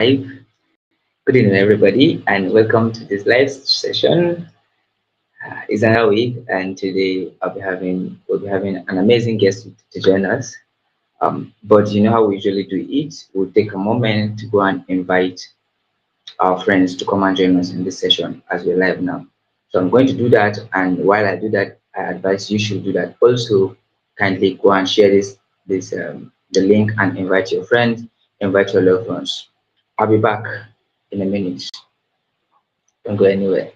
Live. Good evening, everybody, and welcome to this live session. It's another week, and today we'll be having an amazing guest to join us. But you know how we usually do it. We'll take a moment to go and invite our friends to come and join us in this session as we're live now. So I'm going to do that, and while I do that, I advise you should do that also. Kindly go and share the link and invite your friends, invite your loved ones. I'll be back in a minute. Don't go anywhere.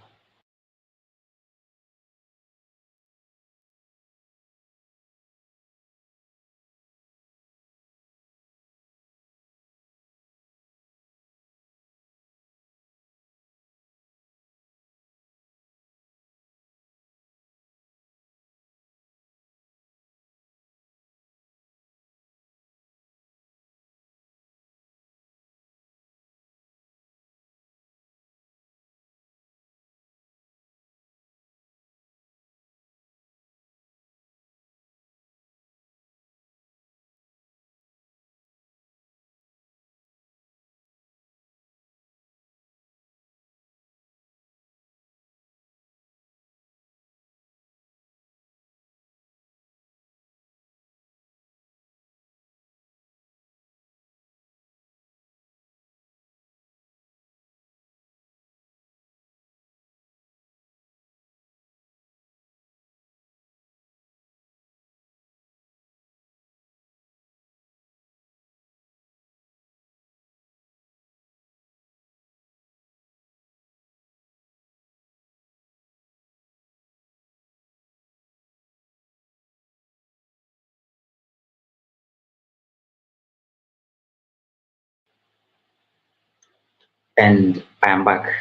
And I am back.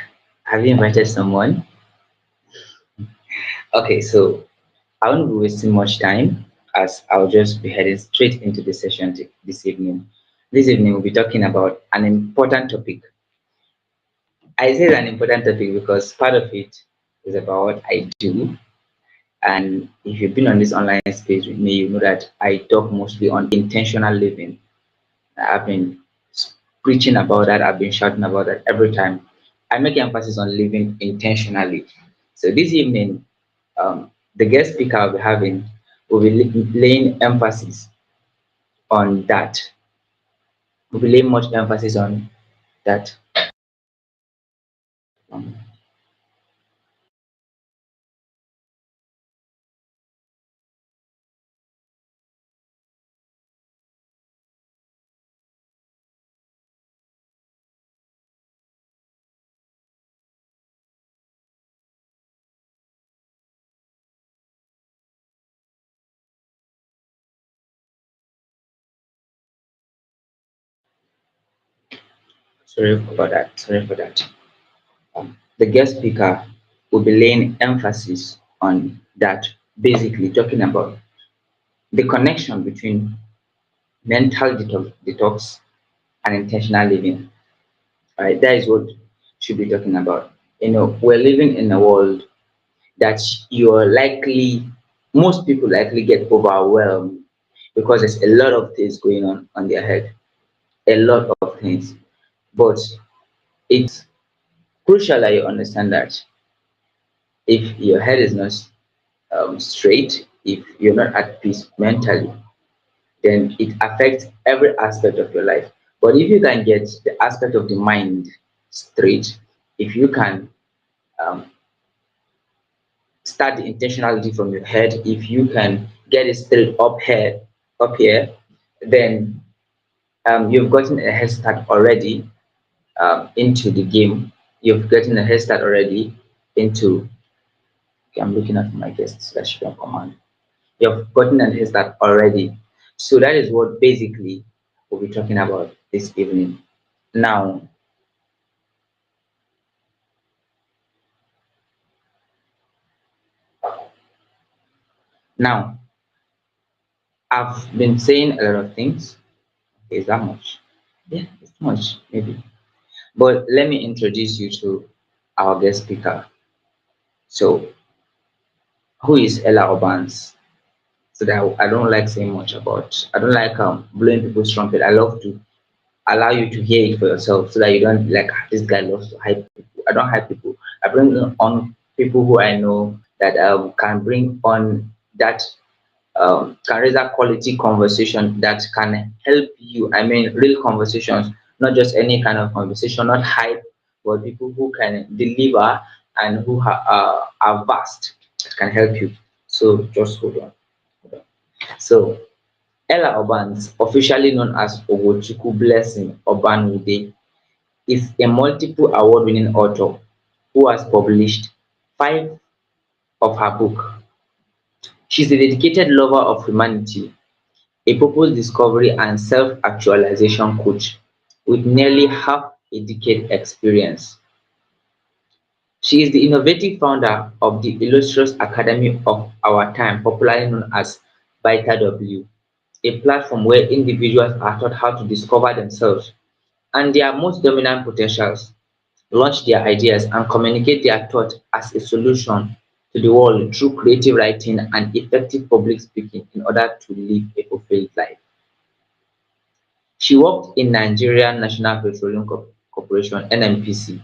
Have you invited someone? Okay, so I won't be wasting much time as I'll just be heading straight into the session this evening. This evening, we'll be talking about an important topic. I say it's an important topic because part of it is about what I do. And if you've been on this online space with me, you know that I talk mostly on intentional living. I've been preaching about that, I've been shouting about that every time. I make emphasis on living intentionally. So this evening, the guest speaker I'll be having will be laying emphasis on that. We'll be laying much emphasis on that. Um, Sorry about that. Sorry for that. The guest speaker will be laying emphasis on that, basically talking about the connection between mental detox and intentional living. All right, that is what should be talking about. We're living in a world that you're likely, most people likely get overwhelmed because there's a lot of things going on their head, a lot of things. But it's crucial that you understand that if your head is not straight, if you're not at peace mentally, then it affects every aspect of your life. But if you can get the aspect of the mind straight, if you can um, start the intentionality from your head, if you can get it straight up here, then you've gotten a head start already into the game. You've gotten a head start already into. Okay, I'm looking at my guests that should on command. You've gotten a head start already. So that is what basically we'll be talking about this evening. Now, now I've been saying a lot of things. Is that much? Yeah, it's much, maybe. But let me introduce you to our guest speaker. So, who is Ella OBANS? So that I don't like saying much about. I don't like blowing people's trumpet. I love to. allow you to hear it for yourself so that you don't be like, "Ah, this guy loves to hype people." I don't hype people. I bring on people who I know that can bring on that can raise that quality conversation that can help you. I mean, real conversations, not just any kind of conversation, not hype, but people who can deliver and who are vast that can help you. So just hold on. Hold on. So Ella Obans, officially known as Ogochukwu Blessing Obanwude, is a multiple award-winning author who has published five of her books. She's a dedicated lover of humanity, a purpose discovery and self-actualization coach with nearly half a decade experience. She is the innovative founder of the illustrious Academy of Our Time, popularly known as Vita W, a platform where individuals are taught how to discover themselves and their most dominant potentials, launch their ideas, and communicate their thought as a solution to the world through creative writing and effective public speaking in order to live a fulfilled life. She worked in Nigerian National Petroleum Corporation (NNPC)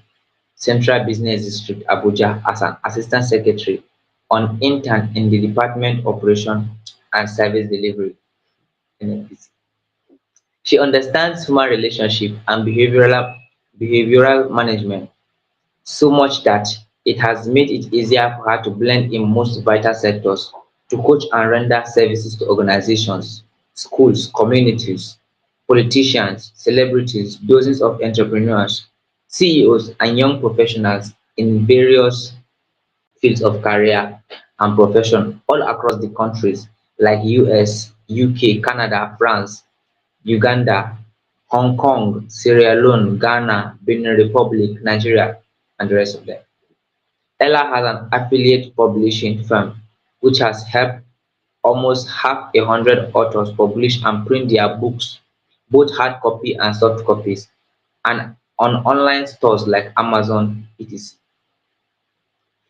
Central Business District, Abuja as an assistant secretary on intern in the Department Operation and Service Delivery (NNPC). She understands human relationship and behavioral management so much that it has made it easier for her to blend in most vital sectors to coach and render services to organizations, schools, communities, politicians, celebrities, dozens of entrepreneurs, CEOs, and young professionals in various fields of career and profession all across the countries like US, UK, Canada, France, Uganda, Hong Kong, Sierra Leone, Ghana, Benin Republic, Nigeria, and the rest of them. Ella has an affiliate publishing firm which has helped almost half a hundred authors publish and print their books, both hard copy and soft copies, and on online stores like Amazon, etc.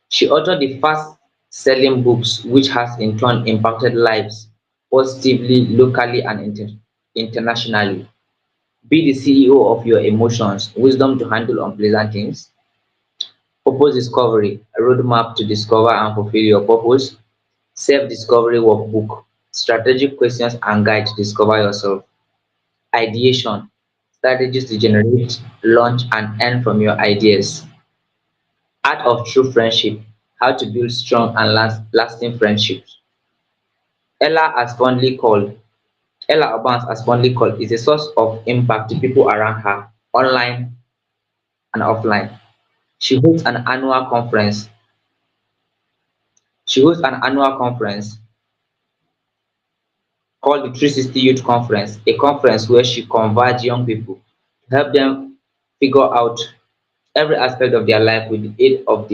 She authored the fast-selling books which has in turn impacted lives positively locally and internationally. Be the CEO of your emotions, wisdom to handle unpleasant things, purpose discovery, a roadmap to discover and fulfill your purpose, self-discovery workbook, strategic questions and guide to discover yourself, ideation, strategies to generate, launch and earn from your ideas, art of true friendship, how to build strong and lasting friendships. Ella as fondly called, Ella Obans as fondly called is a source of impact to people around her, online and offline. She hosts an annual conference. She hosts an annual conference called the 360 Youth Conference, a conference where she converges young people to help them figure out every aspect of their life with the aid of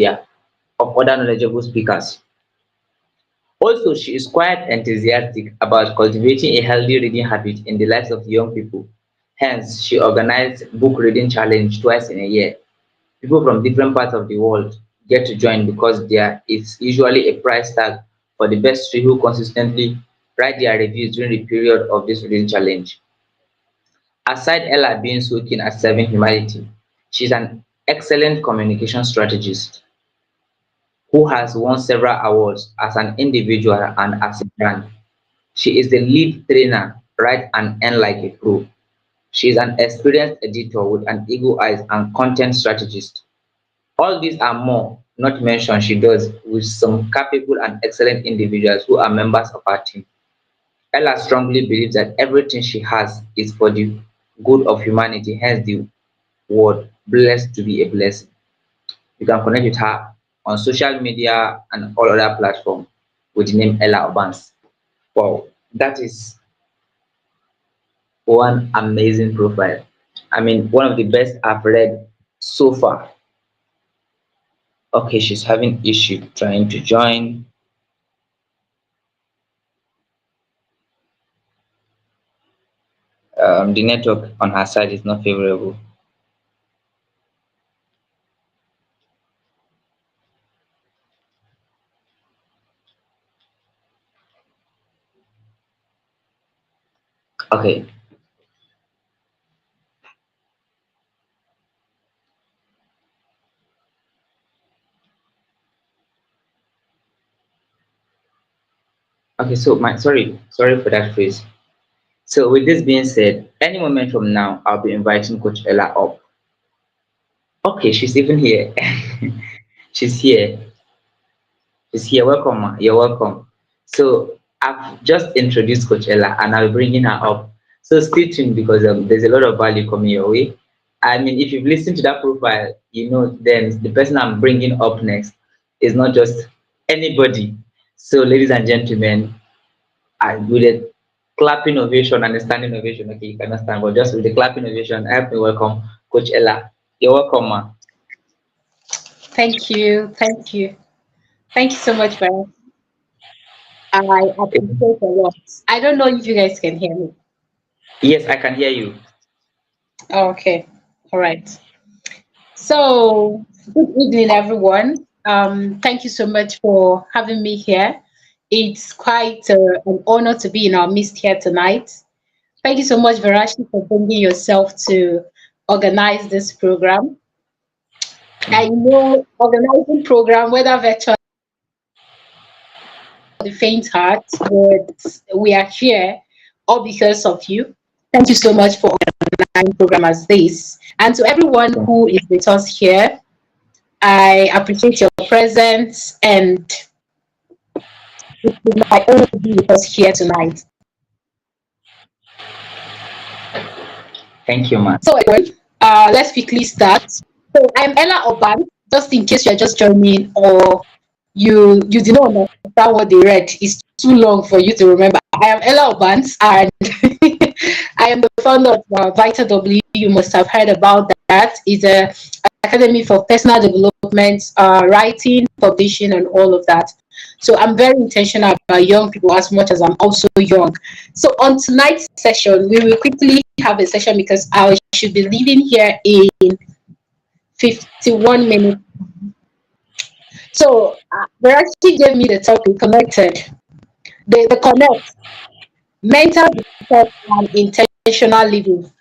other knowledgeable speakers. Also, she is quite enthusiastic about cultivating a healthy reading habit in the lives of young people. Hence, she organized book reading challenge twice in a year. People from different parts of the world get to join because there is usually a price tag for the best three who consistently write their reviews during the period of this reading challenge. Aside Ella being so keen at serving humanity, she's an excellent communication strategist who has won several awards as an individual and as a brand. She is the lead trainer, write and earn like a pro. She is an experienced editor with an eagle eyes and content strategist. All these and more not mentioned she does with some capable and excellent individuals who are members of her team. Ella strongly believes that everything she has is for the good of humanity, hence the word blessed to be a blessing. You can connect with her on social media and all other platforms with the name Ella Obans. Wow, that is one amazing profile. I mean, one of the best I've read so far. Okay, she's having issue trying to join. The network on her side is not favorable. Okay, Okay, so my sorry for that phrase. So with this being said, any moment from now, I'll be inviting Coach Ella up. Okay, she's even here. she's here. She's here. Welcome, ma. You're welcome. So I've just introduced Coach Ella, and I'll be bringing her up. So stay tuned because there's a lot of value coming your way. I mean, if you've listened to that profile, you know then the person I'm bringing up next is not just anybody. So, ladies and gentlemen, and with a clapping ovation and a standing ovation. Okay, you cannot stand, but just with the clapping ovation, help me welcome Coach Ella. You're welcome, ma. Thank you. Thank you. Thank you so much, Farah. I appreciate a lot. I don't know if you guys can hear me. Yes, I can hear you. Oh, okay. All right. So, good evening, everyone. Thank you so much for having me here. It's quite an honor to be in our midst here tonight. Thank you so much, Verashi, for bringing yourself to organize this program. I know organizing program, whether virtual or the faint heart, but we are here all because of you. Thank you so much for organizing program as this. And to everyone who is with us here, I appreciate your presence and it's my honor to be with us here tonight. Thank you, ma. So, let's quickly start. So, I'm Ella Oban. Just in case you're just joining or you did not understand what they read, it's too long for you to remember. I am Ella Obans and I am the founder of Vita W. You must have heard about that. It's a academy for personal development, writing, publishing, and all of that. So I'm very intentional about young people as much as I'm also young. So on tonight's session, we will quickly have a session because I should be leaving here in 51 minutes. So they actually gave me the topic connected. The connect mental detox and intentional living.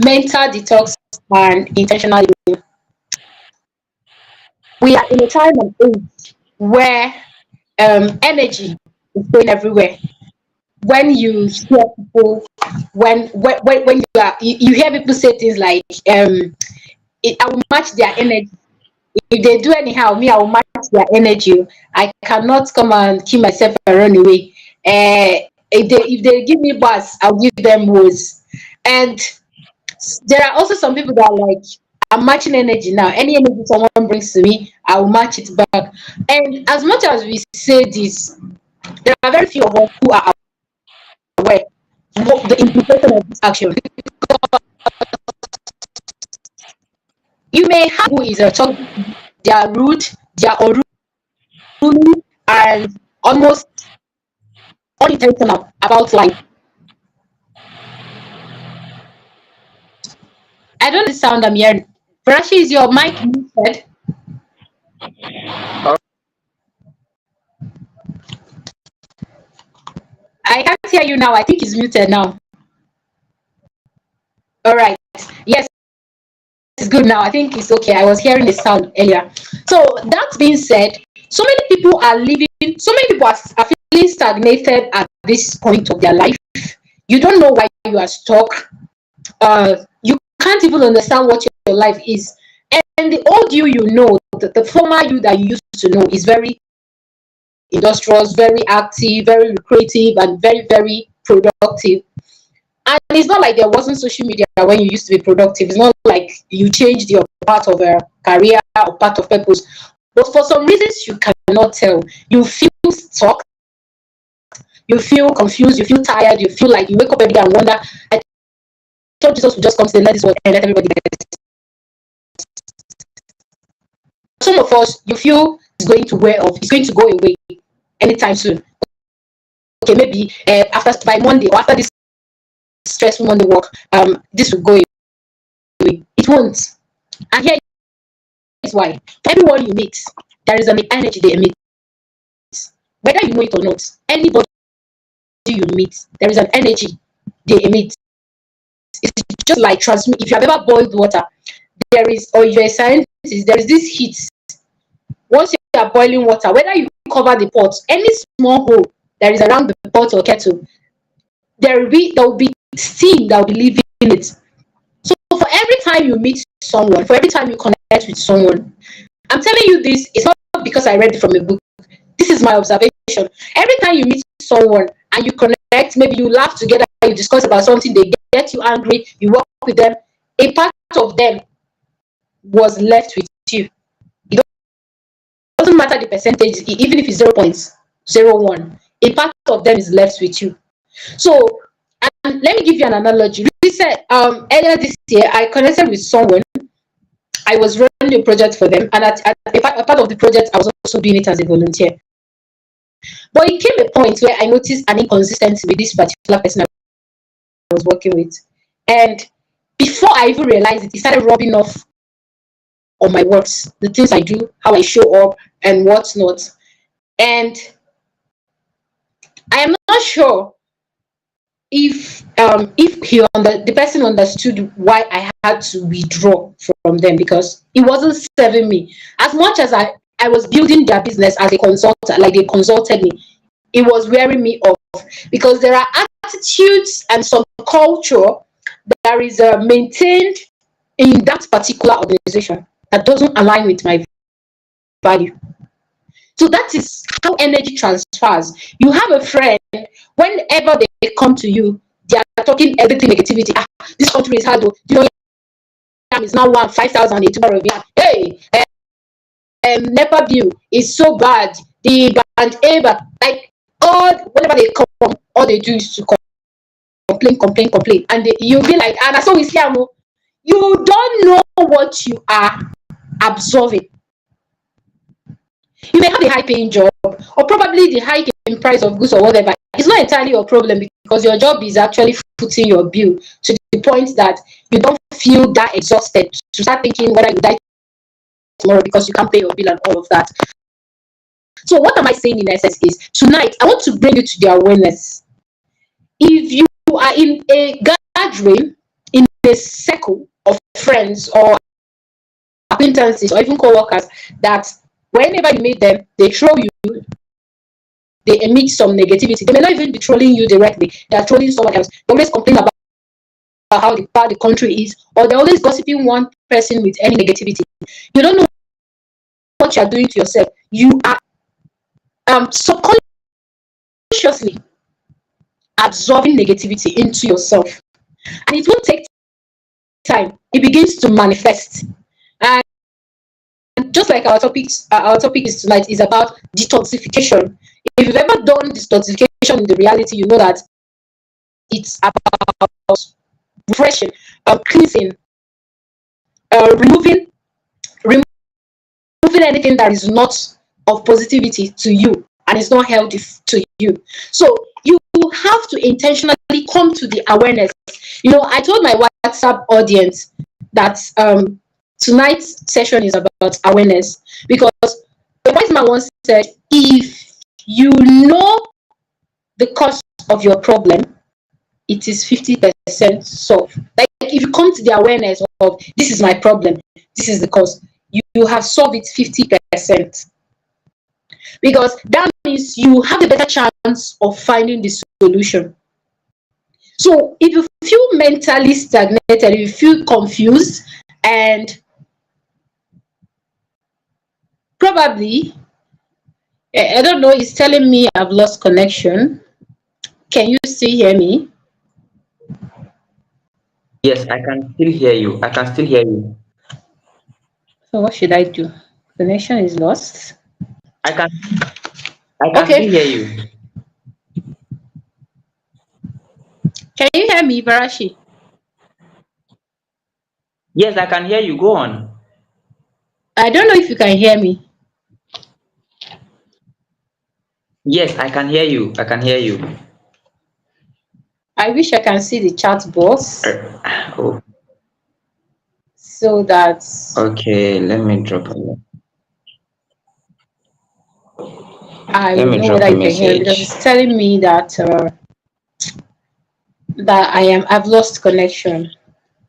Mental detox and intentional living. We are in a time and age where energy is going everywhere. When you hear people, when you hear people say things like, I will match their energy. If they do anyhow, me, I will match their energy. I cannot come and kill myself and run away. If they give me bars, I'll give them woes. And there are also some people that are like, I'm matching energy now. Any energy someone brings to me, I will match it back. And as much as we say this, there are very few of us who are aware of the implication of this action. You may have who is a talk, they are rude, they are unruly, and almost unintentional about life. I don't know the sound I'm hearing. Brashi, is your mic muted? I can't hear you now. I think it's muted now. All right. Yes, it's good now. I think it's okay. I was hearing the sound earlier. So that being said, so many people are living, so many people are feeling stagnated at this point of their life. You don't know why you are stuck. You can't even understand what your life is. And the old you know, the former you that you used to know is very industrious, very active, very creative, and very, very productive. And it's not like there wasn't social media when you used to be productive. It's not like you changed your part of a career or part of purpose. But for some reasons you cannot tell. You feel stuck, you feel confused, you feel tired, you feel like you wake up every day and wonder, I thought Jesus would just come to let this world and let everybody get. Some of us, you feel it's going to wear off, it's going to go away anytime soon. Okay, maybe after by Monday or after this stressful Monday work, this will go away. It won't. And here is why. Everyone you meet, there is an energy they emit. Whether you know it or not, anybody you meet, there is an energy they emit. It's just like transmit. If you have ever boiled water, there is, or you're a scientist, there is this heat. Once you are boiling water, whether you cover the pot, any small hole that is around the pot or kettle, there will be steam that will be leaving it. So for every time you meet someone, for every time you connect with someone, I'm telling you this, it's not because I read it from a book. This is my observation. Every time you meet someone and you connect, maybe you laugh together, you discuss about something, they get you angry, you work with them, a part of them was left with you. It doesn't matter the percentage, even if it's 0.01, a part of them is left with you. So, and let me give you an analogy. Earlier this year, I connected with someone. I was running a project for them, and at a part of the project, I was also doing it as a volunteer. But it came a point where I noticed an inconsistency with this particular person I was working with. And before I even realized it, he started rubbing off on my works, the things I do, how I show up, and whatnot. And I am not sure if the person understood why I had to withdraw from them, because it wasn't serving me as much as I was building their business as a consultant, like they consulted me. It was wearing me off because there are attitudes and some culture that is maintained in that particular organization that doesn't align with my value. So that is how energy transfers. You have a friend, whenever they come to you, they are talking everything negativity. Ah, this country is hard. Do you know it's now 5,000 tomorrow? Hey, NEPA bill is so bad. The band A, but like all whenever they come, all they do is to complain, complain, complain, and you'll be like, and so is Yamo. You don't know what you are absorbing. You may have a high paying job, or probably the hike in price of goods or whatever. It's not entirely your problem, because your job is actually footing your bill to the point that you don't feel that exhausted to start thinking whether you die tomorrow because you can't pay your bill and all of that. So what am I saying in essence is, tonight I want to bring you to the awareness. If you are in a gathering, in a circle of friends or acquaintances or even co-workers, that whenever you meet them, they throw you, they emit some negativity. They may not even be trolling you directly. They are trolling someone else. They always complain about how bad the country is, or they're always gossiping one person with any negativity. You don't know what you're doing to yourself. You are subconsciously absorbing negativity into yourself. And it won't take time. It begins to manifest. And just like our topic is tonight is about detoxification. If you've ever done detoxification in the reality, you know that it's about refreshing, cleansing, removing anything that is not of positivity to you and is not healthy to you. So you have to intentionally come to the awareness. I told my WhatsApp audience that tonight's session is about awareness, because the wise man once said, if you know the cause of your problem, it is 50% solved. Like, if you come to the awareness of, this is my problem, this is the cause, you have solved it 50. Because that means you have a better chance of finding the solution. So if you feel mentally stagnated, if you feel confused, and probably, I don't know, it's telling me I've lost connection. Can you still hear me? Yes, I can still hear you. I can still hear you. So what should I do? Connection is lost. I can I can Okay. still hear you. Can you hear me, Barashi? Yes, I can hear you. Go on. I don't know if you can hear me. Yes, I can hear you. I can hear you. I wish I can see the chat box Oh, so that okay. I Let will me know whether drop a you can hear me, because message. it's telling me that I've lost connection.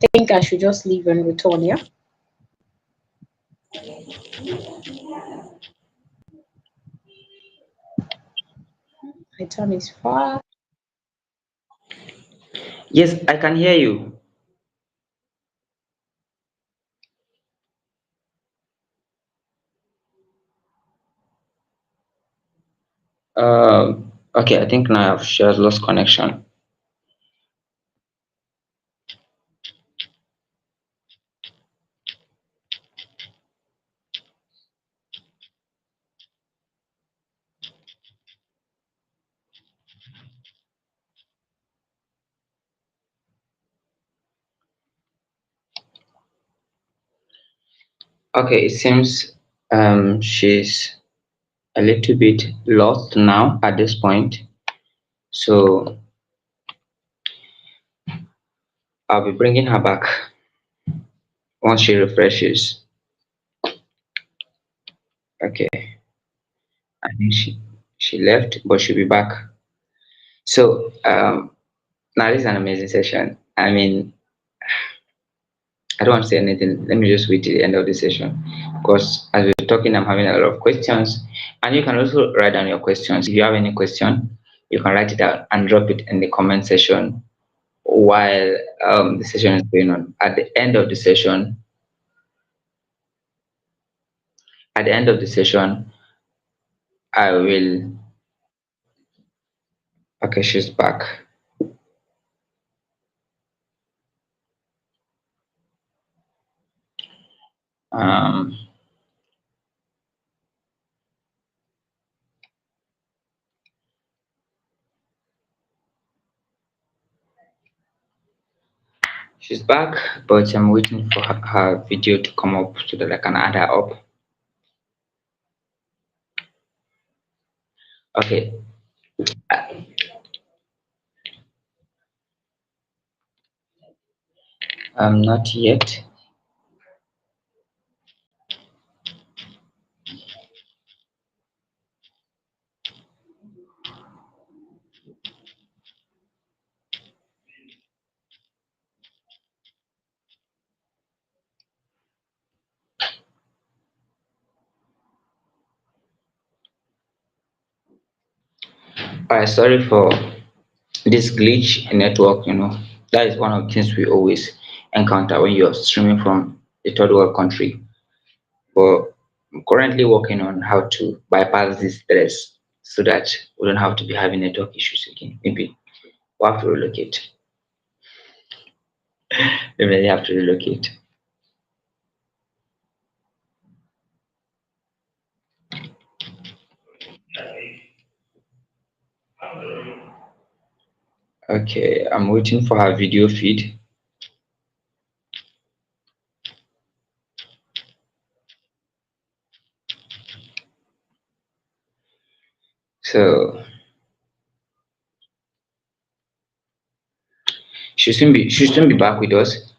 I think I should just leave and return, yeah? My time is far. Yes, I can hear you. Okay, I think now I've shared lost connection. Okay, it seems she's a little bit lost now at this point. So I'll be bringing her back once she refreshes. Okay, I think she left, but she'll be back. So now this is an amazing session. I mean, I don't want to say anything. Let me just wait till the end of the session because as we're talking, I'm having a lot of questions, and you can also write down your questions. If you have any question, you can write it out and drop it in the comment section while the session is going on. At the end of the session, I will. Okay, she's back. Um, she's back, but I'm waiting for her video to come up so that I can add her up. Okay, not yet. Alright, sorry for this glitch in network. That is one of the things we always encounter when you're streaming from a third world country. But I'm currently working on how to bypass this stress so that we don't have to be having network issues again. Maybe we'll have to relocate. We may have to relocate. Okay, I'm waiting for her video feed. So she should soon be back with us.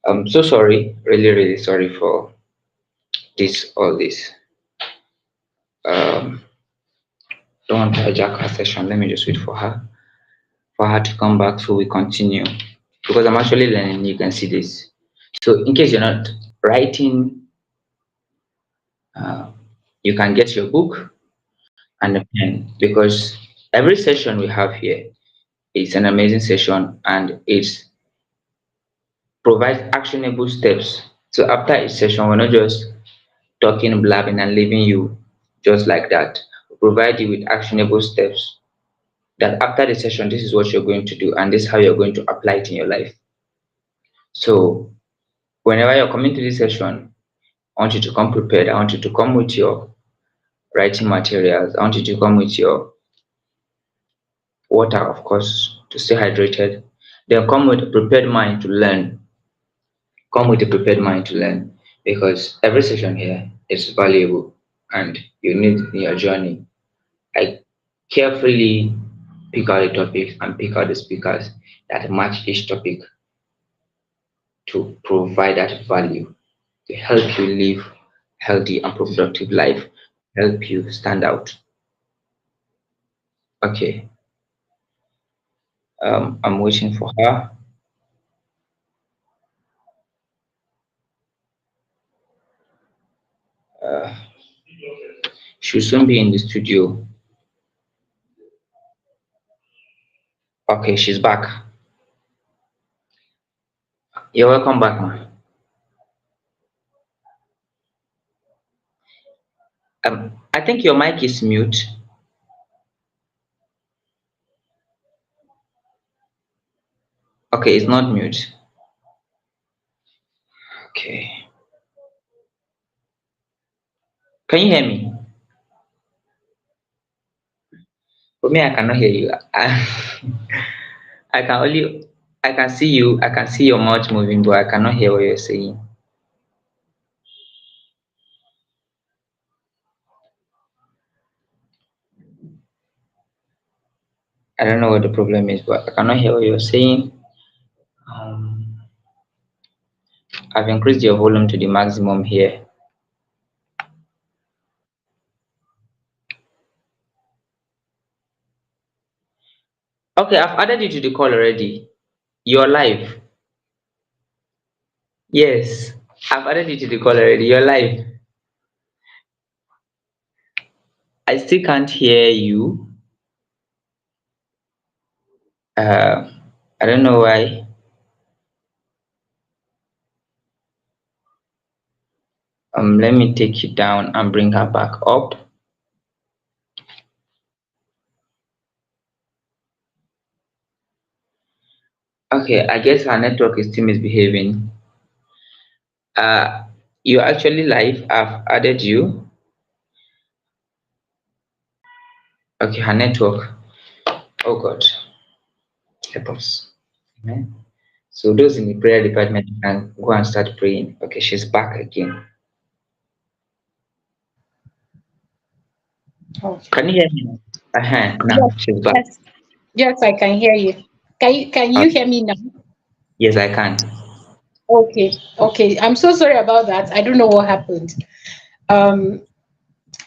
I'm so sorry, really, really sorry for all this. Um, don't want to hijack her session. Let me just wait for her to come back so we continue. Because I'm actually learning, you can see this. So in case you're not writing, uh, you can get your book and a pen because every session we have here is an amazing session and it provides actionable steps. So after each session, we're not just talking, blabbing, and leaving you just like that. We provide you with actionable steps that after the session, this is what you're going to do, and this is how you're going to apply it in your life. So whenever you're coming to this session, I want you to come prepared. I want you to come with your writing materials. I want you to come with your water, of course, to stay hydrated. Then come with a prepared mind to learn. Come with a prepared mind to learn because every session here is valuable and you need in your journey. I carefully pick out the topics and pick out the speakers that match each topic to provide that value to help you live healthy and productive life, help you stand out. Okay, I'm waiting for her. Uh, she'll soon be in the studio. Okay, she's back. You're welcome back, ma. I think your mic is mute. Okay, it's not mute. Okay. Can you hear me? For me, I cannot hear you. I can only I can see you. I can see your mouth moving, but I cannot hear what you're saying. I don't know what the problem is, but I cannot hear what you're saying. Um, I've increased your volume to the maximum here. Okay, I've added you to the call already. You're live. Yes, I've added you to the call already. You're live. I still can't hear you. Uh, I don't know why. Let me take you down and bring her back up. Okay, I guess our network is still misbehaving. Uh, you're actually live. I've added you. Okay, her network. Oh God, help us. Amen. So those in the prayer department can go and start praying. Okay, she's back again. Okay. Can you hear me? Now Yes, she's back. yes, yes, I can hear you. Can Uh, you hear me now? yes, I can. Okay, okay. I'm so sorry about that. I don't know what happened. Um,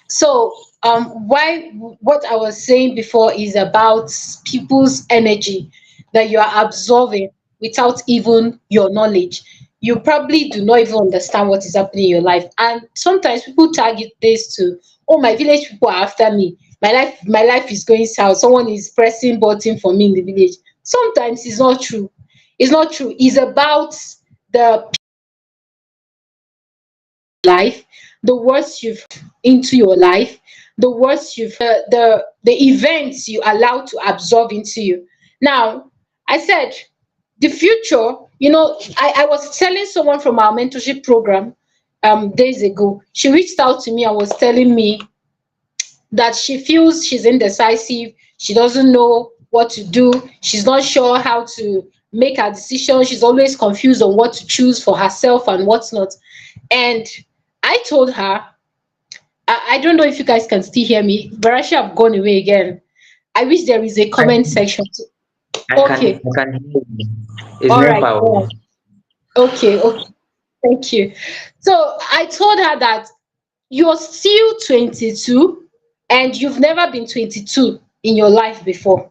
so why what I was saying before is about people's energy that you are absorbing without even your knowledge. You probably do not even understand what is happening in your life. And sometimes people target this to, oh, my village people are after me. My life is going south. Someone is pressing button for me in the village. Sometimes it's not true. It's not true. It's about the life, the words you've into your life, the words you've the events you allow to absorb into you. Now, I said the future, I was telling someone from our mentorship program days ago. She reached out to me and was telling me that she feels she's indecisive, she doesn't know what to do, she's not sure how to make her decision, she's always confused on what to choose for herself and what's not. And I told her, I don't know if you guys can still hear me. Barasha have gone away again. I wish there is a comment section. Okay, I can hear you. It's all near right, all power. right. Okay, okay. Thank you. So I told her that you're still 22 and you've never been 22 in your life before.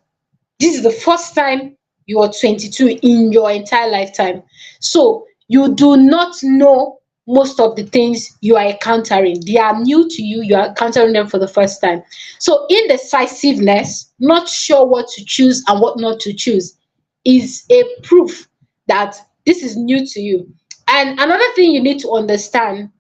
This is the first time you are 22 in your entire lifetime. So you do not know most of the things you are encountering. They are new to you, you are encountering them for the first time. So indecisiveness, not sure what to choose and what not to choose, is a proof that this is new to you. And another thing you need to understand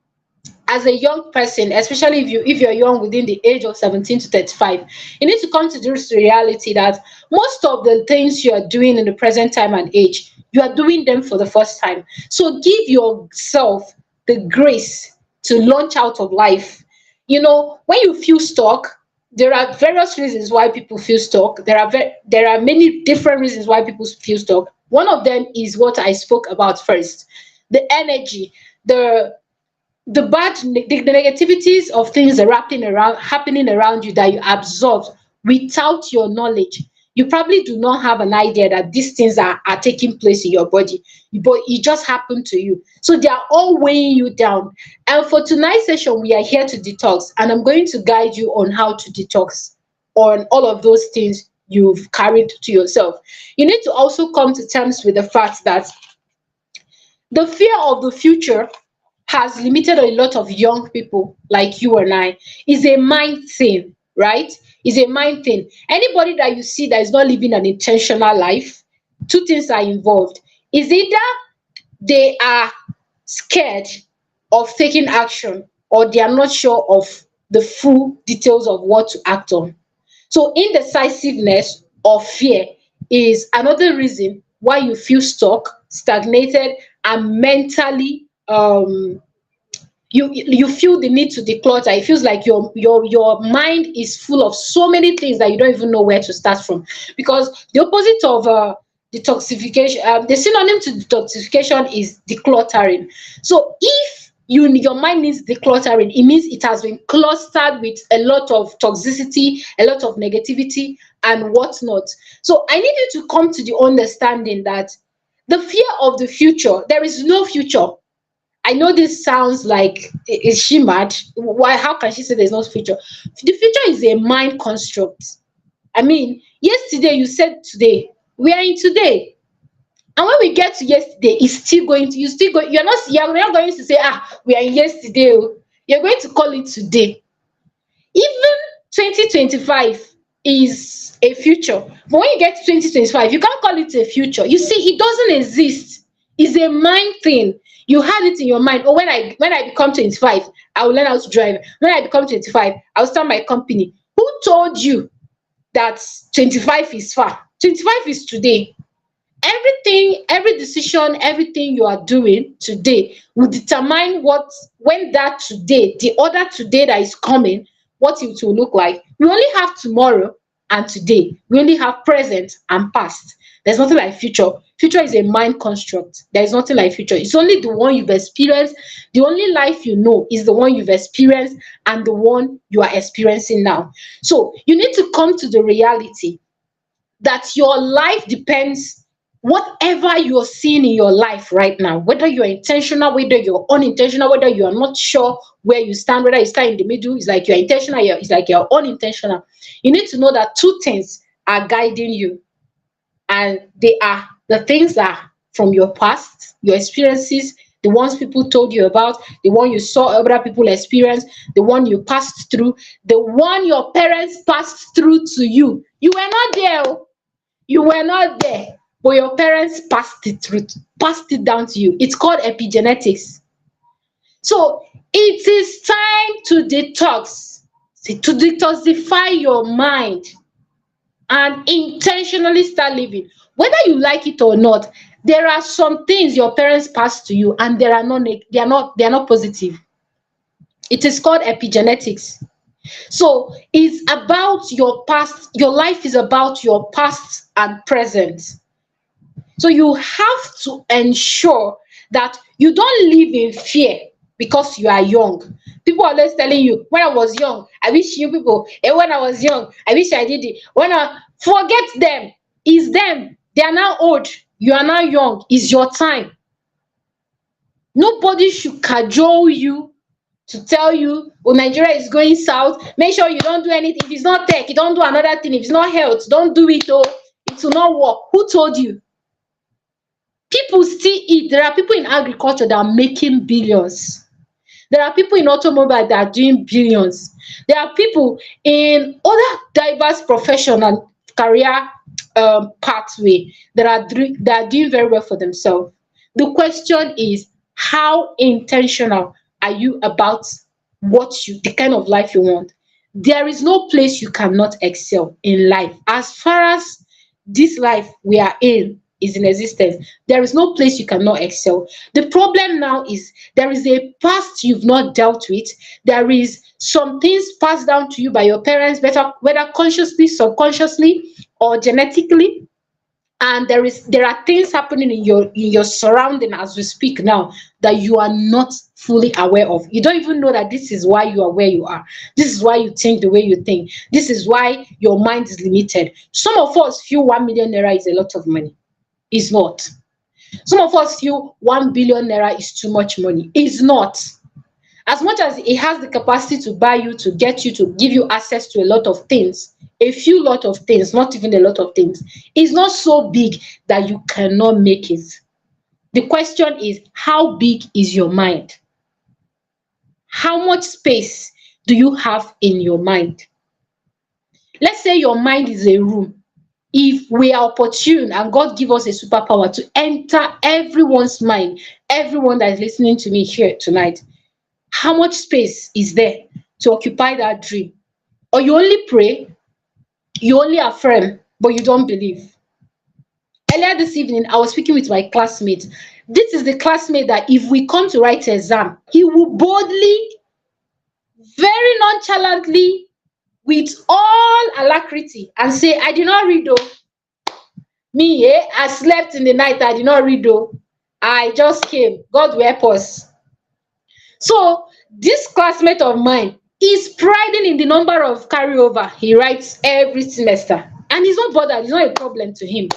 as a young person, especially if you're young within the age of 17 to 35, you need to come to this reality that most of the things you are doing in the present time and age, you are doing them for the first time. So give yourself the grace to launch out of life. When you feel stuck, there are various reasons why people feel stuck. There are many different reasons why people feel stuck. One of them is what I spoke about first: the energy, the the negativities of things that are happening around you that you absorb without your knowledge. You probably do not have an idea that these things are taking place in your body, but it just happened to you. So they are all weighing you down. And for tonight's session, we are here to detox, and I'm going to guide you on how to detox on all of those things you've carried to yourself. You need to also come to terms with the fact that the fear of the future has limited a lot of young people like you and I. Is a mind thing, right? Is a mind thing. Anybody that you see that is not living an intentional life, two things are involved. Is either they are scared of taking action, or they are not sure of the full details of what to act on. So indecisiveness or fear is another reason why you feel stuck, stagnated, and mentally you feel the need to declutter. It feels like your mind is full of so many things that you don't even know where to start from. Because the opposite of detoxification, the synonym to detoxification is decluttering. So if your mind needs decluttering, it means it has been clustered with a lot of toxicity, a lot of negativity, and whatnot. So I need you to come to the understanding that the fear of the future, there is no future. I know this sounds like, is she mad? Why? How can she say there's no future? The future is a mind construct. I mean, yesterday you said today. We are in today, and when we get to yesterday, it's still going to. You still go. You're not going to say, we are in yesterday. Oh." You're going to call it today. Even 2025 is a future, but when you get to 2025, you can't call it a future. You see, it doesn't exist. It's a mind thing. You had it in your mind. Oh, when I become 25, I will learn how to drive. When I become 25, I'll start my company. Who told you that 25 is far? 25 is today. Everything, every decision, everything you are doing today will determine what, when that today, the other today that is coming, what it will look like. We only have tomorrow and today. We only have present and past. There's nothing like future. Future is a mind construct. There is nothing like future. It's only the one you've experienced. The only life you know is the one you've experienced and the one you are experiencing now. So you need to come to the reality that your life depends, whatever you're seeing in your life right now, whether you're intentional, whether you're unintentional, whether you're not sure where you stand, whether you stand in the middle, it's like you're intentional, it's like you're unintentional. You need to know that two things are guiding you, and they are the things that are from your past, your experiences, the ones people told you about, the one you saw other people experience, the one you passed through, the one your parents passed through to you. You were not there. Oh. You were not there, but your parents passed it down to you. It's called epigenetics. So it is time to detox, to detoxify your mind and intentionally start living. Whether you like it or not, there are some things your parents passed to you, and they are not positive. It is called epigenetics. So it's about your past. Your life is about your past and present. So you have to ensure that you don't live in fear because you are young. People are always telling you, when I was young, I wish you people, and when I was young, I wish I did it. Forget them. It's them. They are now old. You are now young. It's your time. Nobody should cajole you to tell you, oh, Nigeria is going south. Make sure you don't do anything. If it's not tech, you don't do another thing. If it's not health, don't do it. Oh, it will not work. Who told you? People still eat. There are people in agriculture that are making billions. There are people in automobile that are doing billions. There are people in other diverse professional career pathway that are doing very well for themselves. The question is, how intentional are you about the kind of life you want? There is no place you cannot excel in life. As far as this life we are in is in existence, there is no place you cannot excel. The problem now is there is a past you've not dealt with. There is some things passed down to you by your parents, whether consciously, subconsciously, or genetically. And there are things happening in your surrounding as we speak now that you are not fully aware of. You don't even know that this is why you are where you are. This is why you think the way you think. This is why your mind is limited. Some of us feel 1 million naira is a lot of money. It's not. Some of us feel 1 billion naira is too much money. It's not. As much as it has the capacity to buy you, to get you, to give you access to a lot of things, a few lot of things, not even a lot of things, it's not so big that you cannot make it. The question is, how big is your mind? How much space do you have in your mind? Let's say your mind is a room. If we are opportune and God give us a superpower to enter everyone's mind, everyone that is listening to me here tonight, how much space is there to occupy that dream? Or you only pray, you only affirm, but you don't believe. Earlier this evening, I was speaking with my classmate. This is the classmate that if we come to write exam, he will boldly, very nonchalantly, with all alacrity, and say, I did not read though. Me, I slept in the night, I did not read though. I just came. God will help us. So this classmate of mine is priding in the number of carryover he writes every semester. And he's not bothered, it's not a problem to him.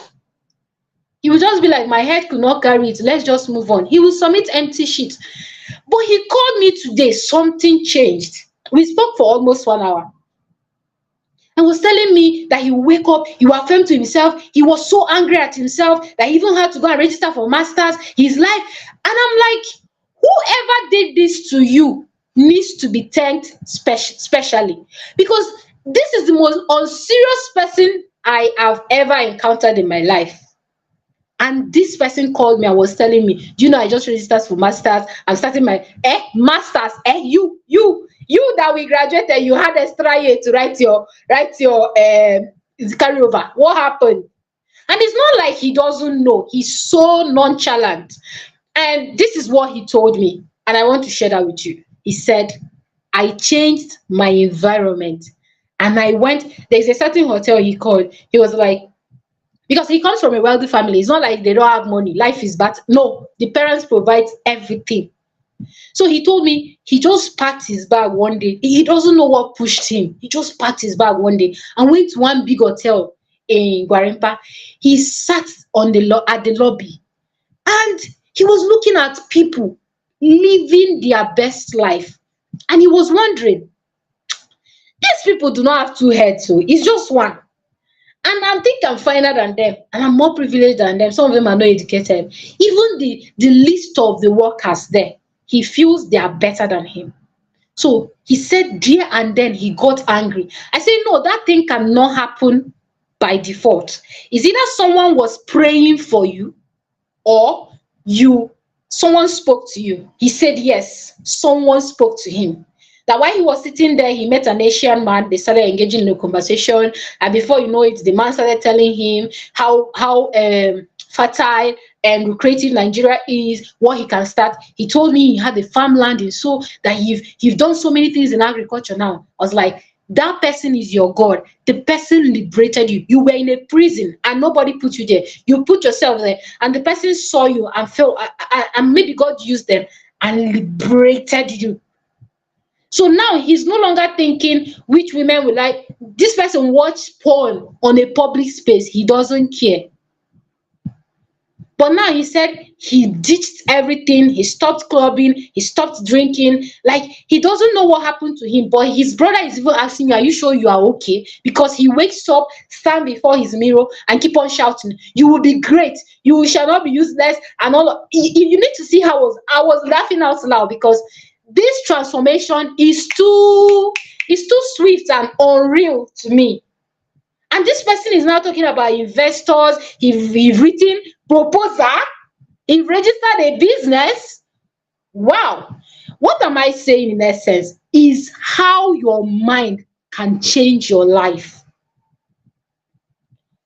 He will just be like, my head could not carry it. Let's just move on. He will submit empty sheets. But he called me today. Something changed. We spoke for almost 1 hour. And was telling me that he will wake up, he will affirm to himself. He was so angry at himself that he even had to go and register for masters. His life. And I'm like, whoever did this to you needs to be thanked specially. Because this is the most unserious person I have ever encountered in my life. And this person called me and was telling me, do you know I just registered for masters? I'm starting my masters. You that we graduated, you had extra year to write your carryover. What happened? And it's not like he doesn't know. He's so nonchalant. And this is what he told me, and I want to share that with you. He said, I changed my environment, and I went. There's a certain hotel he called. He was like, because he comes from a wealthy family. It's not like they don't have money. Life is bad. No, the parents provide everything. So he told me he just packed his bag one day. He doesn't know what pushed him. He just packed his bag one day and went to one big hotel in Guarimpa. He sat on at the lobby, and he was looking at people living their best life. And he was wondering, these people do not have two heads, so it's just one. And I think I'm finer than them, and I'm more privileged than them. Some of them are not educated. Even the list of the workers there, he feels they are better than him. So he said there and then he got angry. I said, no, that thing cannot happen by default. It's either someone was praying for you or someone spoke to you. He said yes, someone spoke to him. That while he was sitting there, he met an Asian man. They started engaging in a conversation, and before you know it, the man started telling him how fertile and lucrative Nigeria is, what he can start. He told me he had a farmland, and so that you've done so many things in agriculture now. I was like, that person is your God. The person liberated you. You were in a prison and nobody put you there. You put yourself there, and the person saw you and felt, and maybe God used them and liberated you. So now he's no longer thinking which women will like. This person watch porn on a public space. He doesn't care. But now he said he ditched everything. He stopped clubbing. He stopped drinking. Like, he doesn't know what happened to him. But his brother is even asking me, are you sure you are okay? Because he wakes up, stand before his mirror, and keep on shouting, you will be great. You shall not be useless. And all. You need to see how I was laughing out loud, because this transformation is too swift and unreal to me. And this person is now talking about investors. He's written proposal. He registered a business. Wow. What am I saying in essence is how your mind can change your life.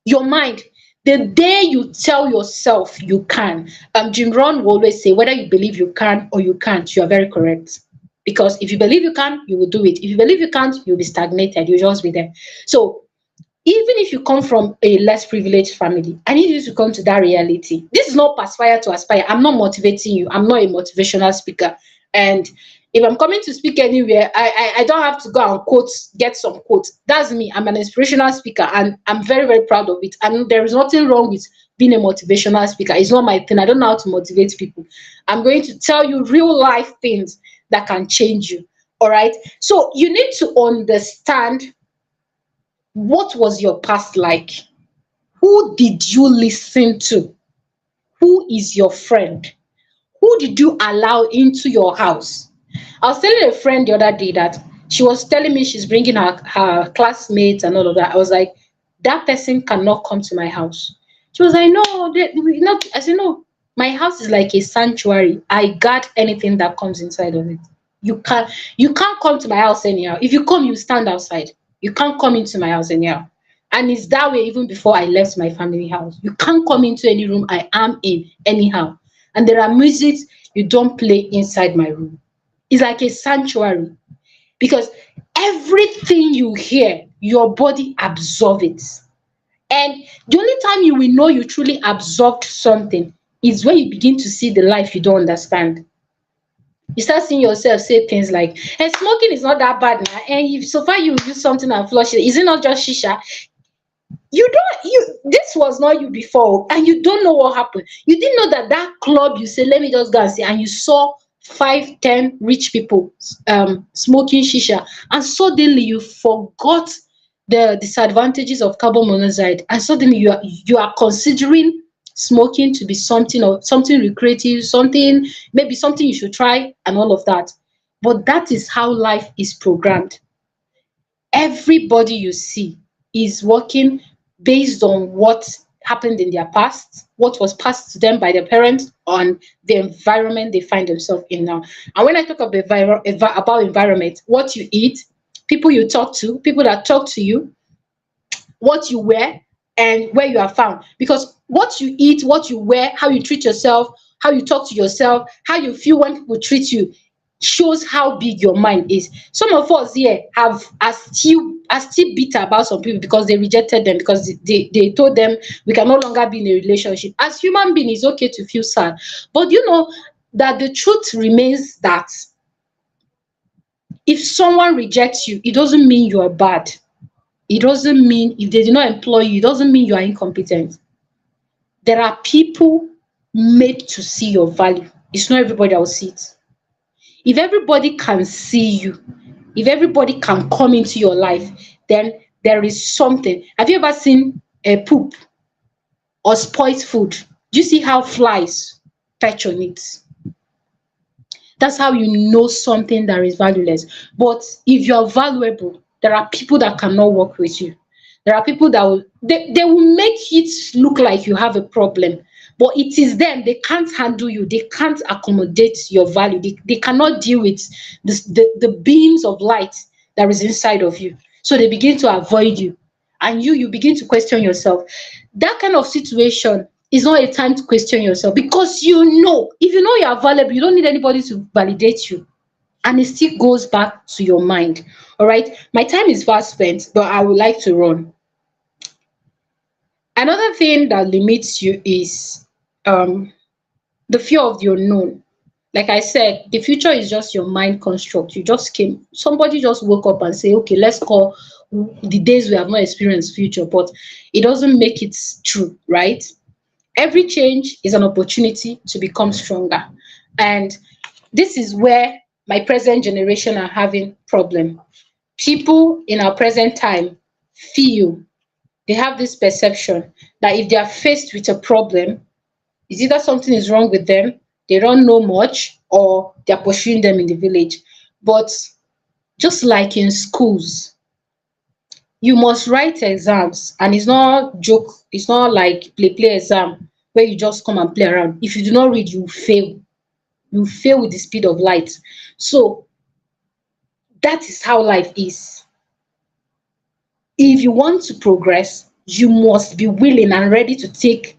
Your mind. The day you tell yourself you can, Jim Rohn will always say, whether you believe you can or you can't, you are very correct. Because if you believe you can, you will do it. If you believe you can't, you'll be stagnated. You'll just be there. So even if you come from a less privileged family, I need you to come to that reality. This is not aspire to aspire. I'm not motivating you. I'm not a motivational speaker. And if I'm coming to speak anywhere, I don't have to go and get some quotes. That's me. I'm an inspirational speaker, and I'm very, very proud of it. And there is nothing wrong with being a motivational speaker. It's not my thing. I don't know how to motivate people. I'm going to tell you real life things that can change you. All right. So you need to understand, what was your past like? Who did you listen to? Who is your friend? Who did you allow into your house? I was telling a friend the other day that She was telling me she's bringing her classmates and all of that. I was like, that person cannot come to my house. She was like, no, not. I said, no, my house is like a sanctuary. I guard anything that comes inside of it. You can't come to my house anyhow. If you come, you stand outside. You can't come into my house anyhow. And it's that way even before I left my family house. You can't come into any room I am in anyhow. And there are musics you don't play inside my room. It's like a sanctuary because everything you hear, your body absorb it. And the only time you will know you truly absorbed something is when you begin to see the life you don't understand. You start seeing yourself say things like, and smoking is not that bad now. And if so far you use something and flush it, is it not just shisha? This was not you before, and you don't know what happened. You didn't know that that club you say, let me just go and see, and you saw 5, 10 rich people smoking shisha, and suddenly you forgot the disadvantages of carbon monoxide, and suddenly you are considering smoking to be something or something recreative, something maybe something you should try, and all of that. But that is how life is programmed. Everybody you see is working based on what happened in their past, what was passed to them by their parents, on the environment they find themselves in now. And when I talk about about environment, what you eat, people you talk to, people that talk to you, what you wear, and where you are found. Because what you eat, what you wear, how you treat yourself, how you talk to yourself, how you feel when people treat you, shows how big your mind is. Some of us here are still bitter about some people because they rejected them, because they told them we can no longer be in a relationship. As human being, it's okay to feel sad. But you know that the truth remains that if someone rejects you, it doesn't mean you are bad. It doesn't mean if they did not employ you, it doesn't mean you are incompetent. There are people made to see your value. It's not everybody that will see it. If everybody can see you, if everybody can come into your life, then there is something. Have you ever seen a poop or spoiled food? Do you see how flies perch on it? That's how you know something that is valueless. But if you're valuable, there are people that cannot work with you. There are people that they will make it look like you have a problem. But it is them, they can't handle you, they can't accommodate your value, they cannot deal with the beams of light that is inside of you. So they begin to avoid you. And you begin to question yourself. That kind of situation is not a time to question yourself, because you know, if you know you are valuable, you don't need anybody to validate you. And it still goes back to your mind. All right. My time is fast spent, but I would like to run. Another thing that limits you is um, the fear of the unknown. Like I said, the future is just your mind construct. Somebody just woke up and say, okay, let's call the days we have not experienced future, but it doesn't make it true, right? Every change is an opportunity to become stronger. And this is where my present generation are having problem. People in our present time feel, they have this perception that if they are faced with a problem, it's either something is wrong with them, they don't know much, or they're pursuing them in the village. But just like in schools, you must write exams, and it's not joke, it's not like play exam where you just come and play around. If you do not read, you fail. You fail with the speed of light. So that is how life is. If you want to progress, you must be willing and ready to take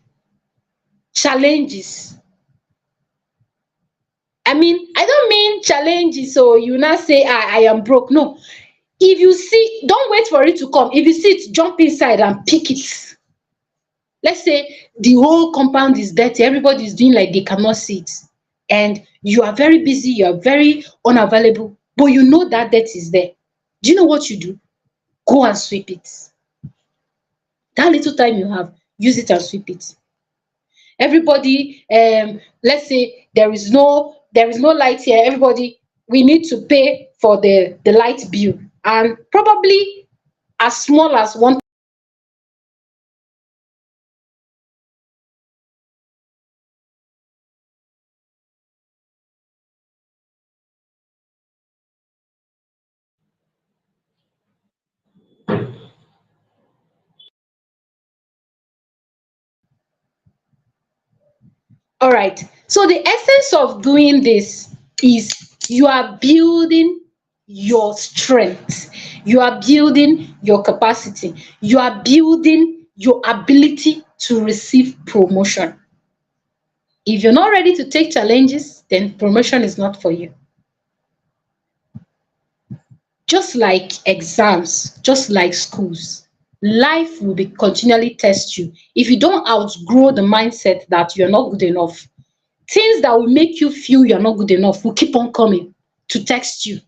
challenges. I mean, I don't mean challenges so you now say I am broke. No. If you see, don't wait for it to come. If you see it, jump inside and pick it. Let's say the whole compound is dirty, everybody is doing like they cannot see it, and you are very busy, you are very unavailable, but you know that dirt is there. Do you know what you do? Go and sweep it. That little time you have, use it and sweep it. Everybody, let's say there is no light here, everybody, we need to pay for the light bill, and probably as small as one. All right. So the essence of doing this is you are building your strength, you are building your capacity, you are building your ability to receive promotion. If you're not ready to take challenges, then promotion is not for you. Just like exams, just like schools, life will be continually test you. If you don't outgrow the mindset that you're not good enough, things that will make you feel you're not good enough will keep on coming to test you.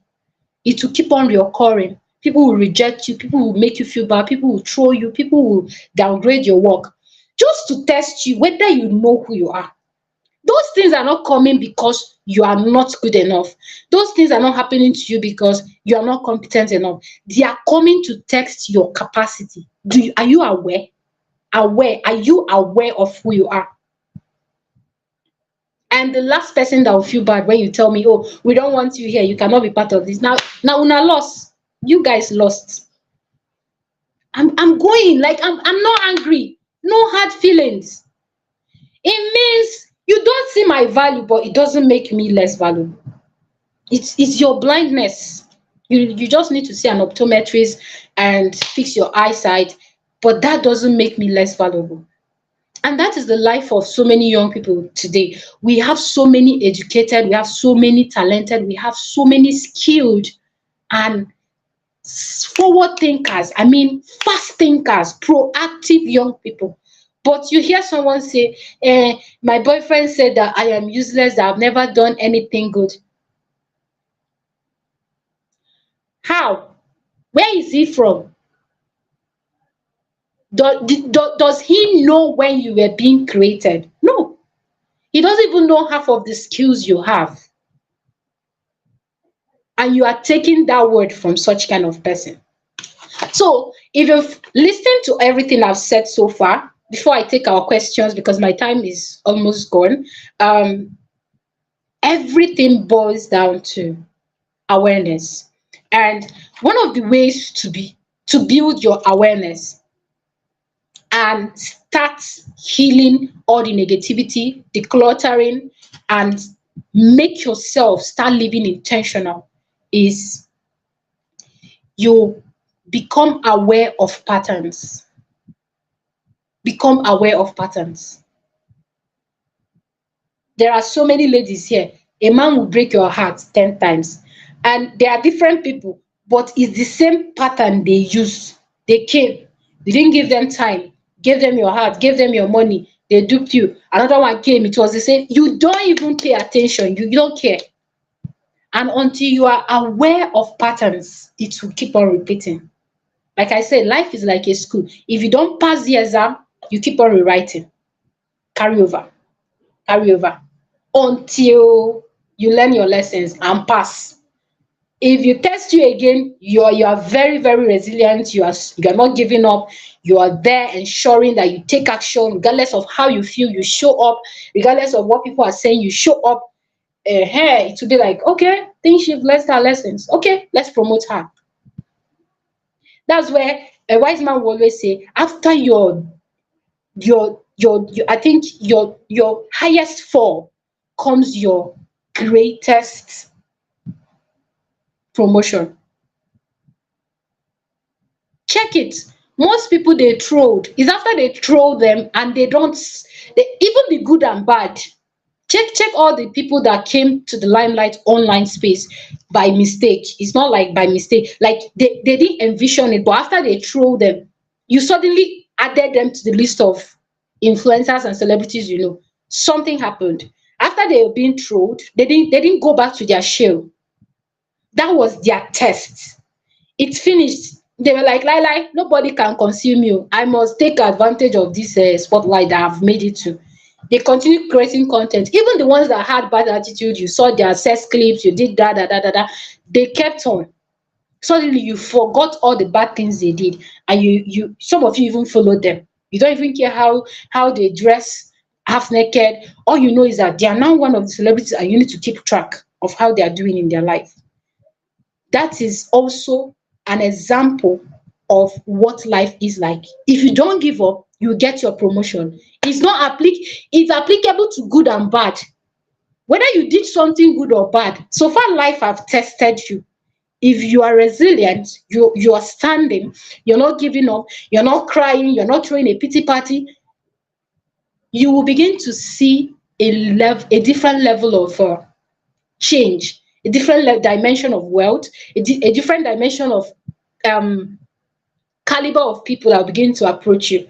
It will keep on reoccurring. People will reject you, people will make you feel bad, people will throw you, people will downgrade your work just to test you whether you know who you are. Those things are not coming because you are not good enough. Those things are not happening to you because you are not competent enough. They are coming to test your capacity. Are you aware? Are you aware of who you are? And the last person that will feel bad when you tell me, oh, we don't want you here, you cannot be part of this. Now una lost. You guys lost. I'm going, like I'm not angry. No hard feelings. It means you don't see my value, but it doesn't make me less valuable. It's your blindness. You just need to see an optometrist and fix your eyesight, but that doesn't make me less valuable. And that is the life of so many young people today. We have so many educated, we have so many talented, we have so many skilled and forward thinkers, I mean fast thinkers, proactive young people. But you hear someone say, my boyfriend said that I am useless, that I've never done anything good. How? Where is he from? Does he know when you were being created? No. He doesn't even know half of the skills you have. And you are taking that word from such kind of person. So if you've listened to everything I've said so far, before I take our questions, because my time is almost gone, everything boils down to awareness. And one of the ways to build your awareness and start healing all the negativity, decluttering, and make yourself start living intentional is you become aware of patterns. Become aware of patterns. There are so many ladies here. A man will break your heart 10 times. And there are different people, but it's the same pattern they use. They came, you didn't give them time, gave them your heart, gave them your money, they duped you. Another one came, it was the same. You don't even pay attention, you don't care. And until you are aware of patterns, it will keep on repeating. Like I said, life is like a school. If you don't pass the exam, you keep on rewriting. Carry over, carry over, until you learn your lessons and pass. If you test you again, you are very, very resilient. You are not giving up. You are there ensuring that you take action, regardless of how you feel. You show up, regardless of what people are saying. You show up. It will be like, okay, think she's learned her lessons. Okay, let's promote her. That's where a wise man will always say, after I think your highest fall comes your greatest promotion. Check it. Most people they trolled is after they troll them and they don't even the good and bad. Check all the people that came to the limelight online space by mistake. It's not like by mistake, like they didn't envision it, but after they troll them, you suddenly added them to the list of influencers and celebrities you know. Something happened. After they were being trolled, they didn't go back to their shell. That was their test. It's finished. They were like, lie, nobody can consume you. I must take advantage of this spotlight that I've made it to. They continue creating content. Even the ones that had bad attitude, you saw their sex clips, you did that. They kept on. Suddenly you forgot all the bad things they did, and you some of you even followed them. You don't even care how they dress half naked. All you know is that they are now one of the celebrities, and you need to keep track of how they are doing in their life. That is also an example of what life is like. If you don't give up, you get your promotion. It's applicable to good and bad. Whether you did something good or bad, so far life have tested you. If you are resilient, you are standing, you're not giving up, you're not crying, you're not throwing a pity party, you will begin to see a different level of change, a different dimension of wealth, a different dimension of um caliber of people that will begin to approach you.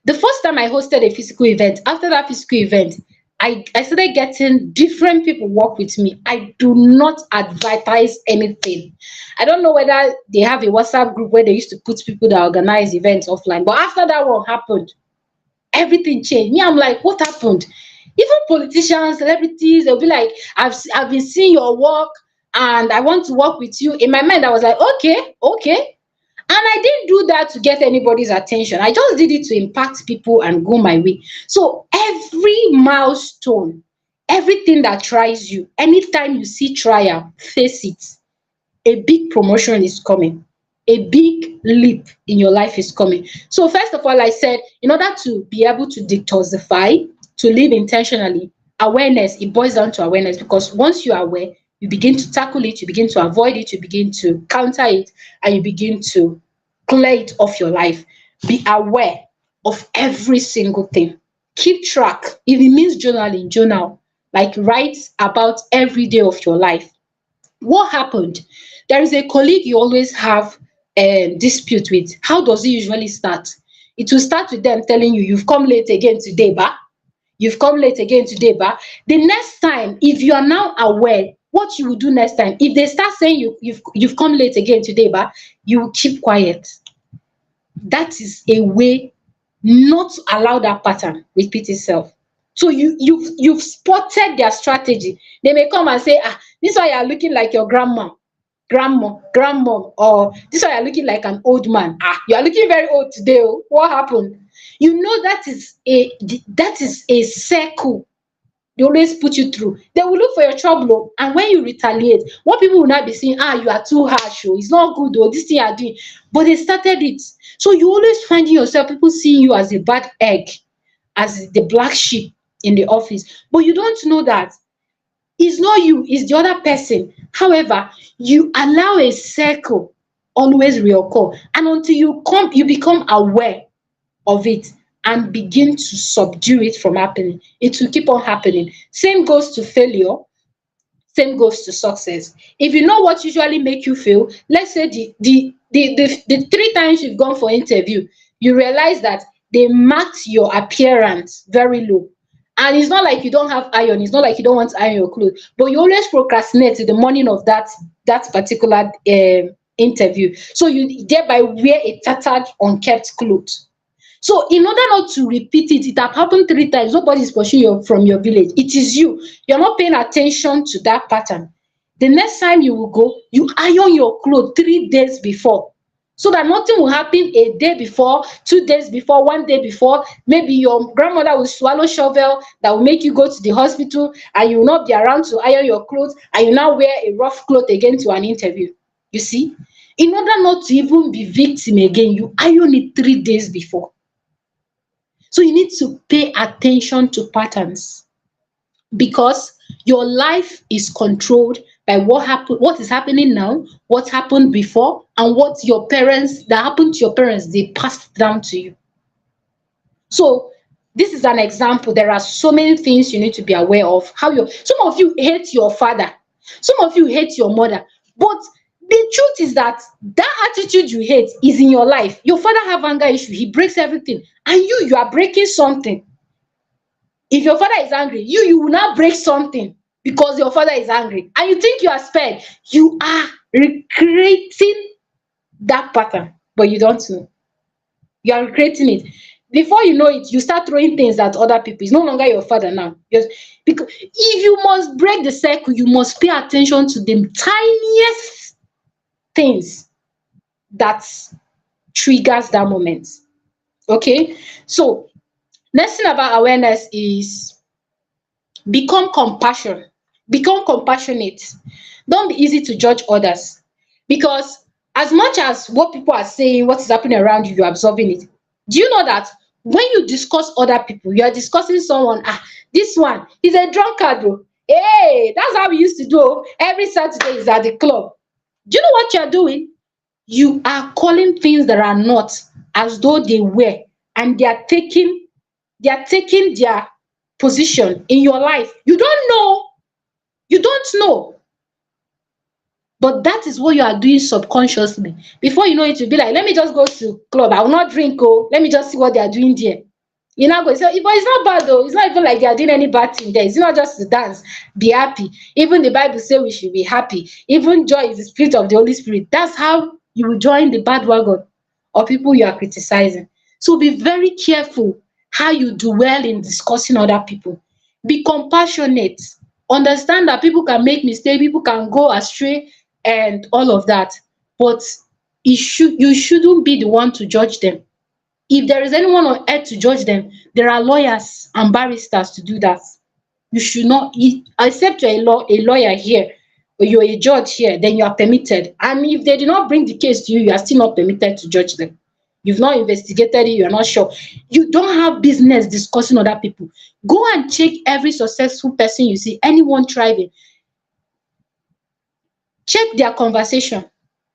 The first time I hosted a physical event, after that physical event, I started getting different people work with me. I do not advertise anything. I don't know whether they have a WhatsApp group where they used to put people that organize events offline. But after that one happened, everything changed. Me, I'm like, what happened? Even politicians, celebrities, they'll be like, I've been seeing your work and I want to work with you. In my mind, I was like, okay, okay. And I didn't do that to get anybody's attention. I just did it to impact people and go my way. So every milestone, everything that tries you, anytime you see trial, face it. A big promotion is coming. A big leap in your life is coming. So first of all, I said, in order to be able to detoxify, to live intentionally, awareness, it boils down to awareness, because once you are aware, you begin to tackle it, you begin to avoid it, you begin to counter it, and you begin to clear it off your life. Be aware of every single thing. Keep track. If it means journaling, journal. Like write about every day of your life. What happened? There is a colleague you always have a dispute with. How does it usually start? It will start with them telling you, you've come late again today, ba. You've come late again today, ba. The next time, if you are now aware, what you will do next time, if they start saying you've come late again today, ba, you will keep quiet. That is a way not to allow that pattern repeat itself. So you've spotted their strategy. They may come and say, this one you are looking like your grandmom, or this one you are looking like an old man. You are looking very old today. Oh, what happened? You know that is a circle they always put you through. They will look for your trouble, and when you retaliate, what people will not be saying, you are too harsh, oh, it's not good, oh, this thing you are doing. But they started it. So you always finding yourself, people seeing you as a bad egg, as the black sheep in the office. But you don't know that it's not you, it's the other person. However, you allow a circle always reoccur. And until you become aware of it and begin to subdue it from happening, it will keep on happening. Same goes to failure, same goes to success. If you know what usually make you fail, let's say the 3 times you've gone for interview, you realize that they marked your appearance very low. And it's not like you don't have iron, it's not like you don't want to iron your clothes, but you always procrastinate to the morning of that particular interview. So you thereby wear a tattered, unkept clothes. So in order not to repeat it, it have happened 3 times. Nobody is pursuing you from your village. It is you. You're not paying attention to that pattern. The next time you will go, you iron your clothes 3 days before, so that nothing will happen a day before, 2 days before, one day before. Maybe your grandmother will swallow shovel that will make you go to the hospital, and you will not be around to iron your clothes, and you now wear a rough cloth again to an interview. You see, in order not to even be victim again, you iron it 3 days before. So you need to pay attention to patterns, because your life is controlled by what is happening now, what happened before, and what that happened to your parents, they passed down to you. So this is an example. There are so many things you need to be aware of. Some of you hate your father, some of you hate your mother, but the truth is that attitude you hate is in your life. Your father have anger issue, he breaks everything, and you are breaking something. If your father is angry, you will not break something because your father is angry, and you think you are spared. You are recreating that pattern, but you don't know. You are recreating it. Before you know it, you start throwing things at other people. It's no longer your father now. Because if you must break the cycle, you must pay attention to the tiniest things that triggers that moment. Okay? So next thing about awareness is become compassionate. Don't be easy to judge others, because as much as what people are saying, what is happening around you, you're absorbing it. Do you know that When you discuss other people, you are discussing someone, this one is a drunkard o, hey, that's how we used to do o, every Saturday is at the club. Do you know what you are doing? You are calling things that are not as though they were, and they are taking their position in your life. You don't know, but that is what you are doing subconsciously. Before you know it, you'll be like, let me just go to club, I will not drink oh, let me just see what they are doing there. You now go say, but it's not bad though, it's not even like they are doing any bad thing there. It's not just to dance, be happy. Even the Bible say we should be happy. Even joy is the spirit of the Holy Spirit. That's how you will join the bad wagon of people you are criticizing. So be very careful how you do well in discussing other people. Be compassionate. Understand that people can make mistakes, people can go astray and all of that. But you shouldn't be the one to judge them. If there is anyone on earth to judge them, there are lawyers and barristers to do that. You should not, except you're a lawyer here, or you're a judge here, then you are permitted. And if they do not bring the case to you, you are still not permitted to judge them. You've not investigated it, you're not sure. You don't have business discussing other people. Go and check every successful person you see, anyone thriving. Check their conversation.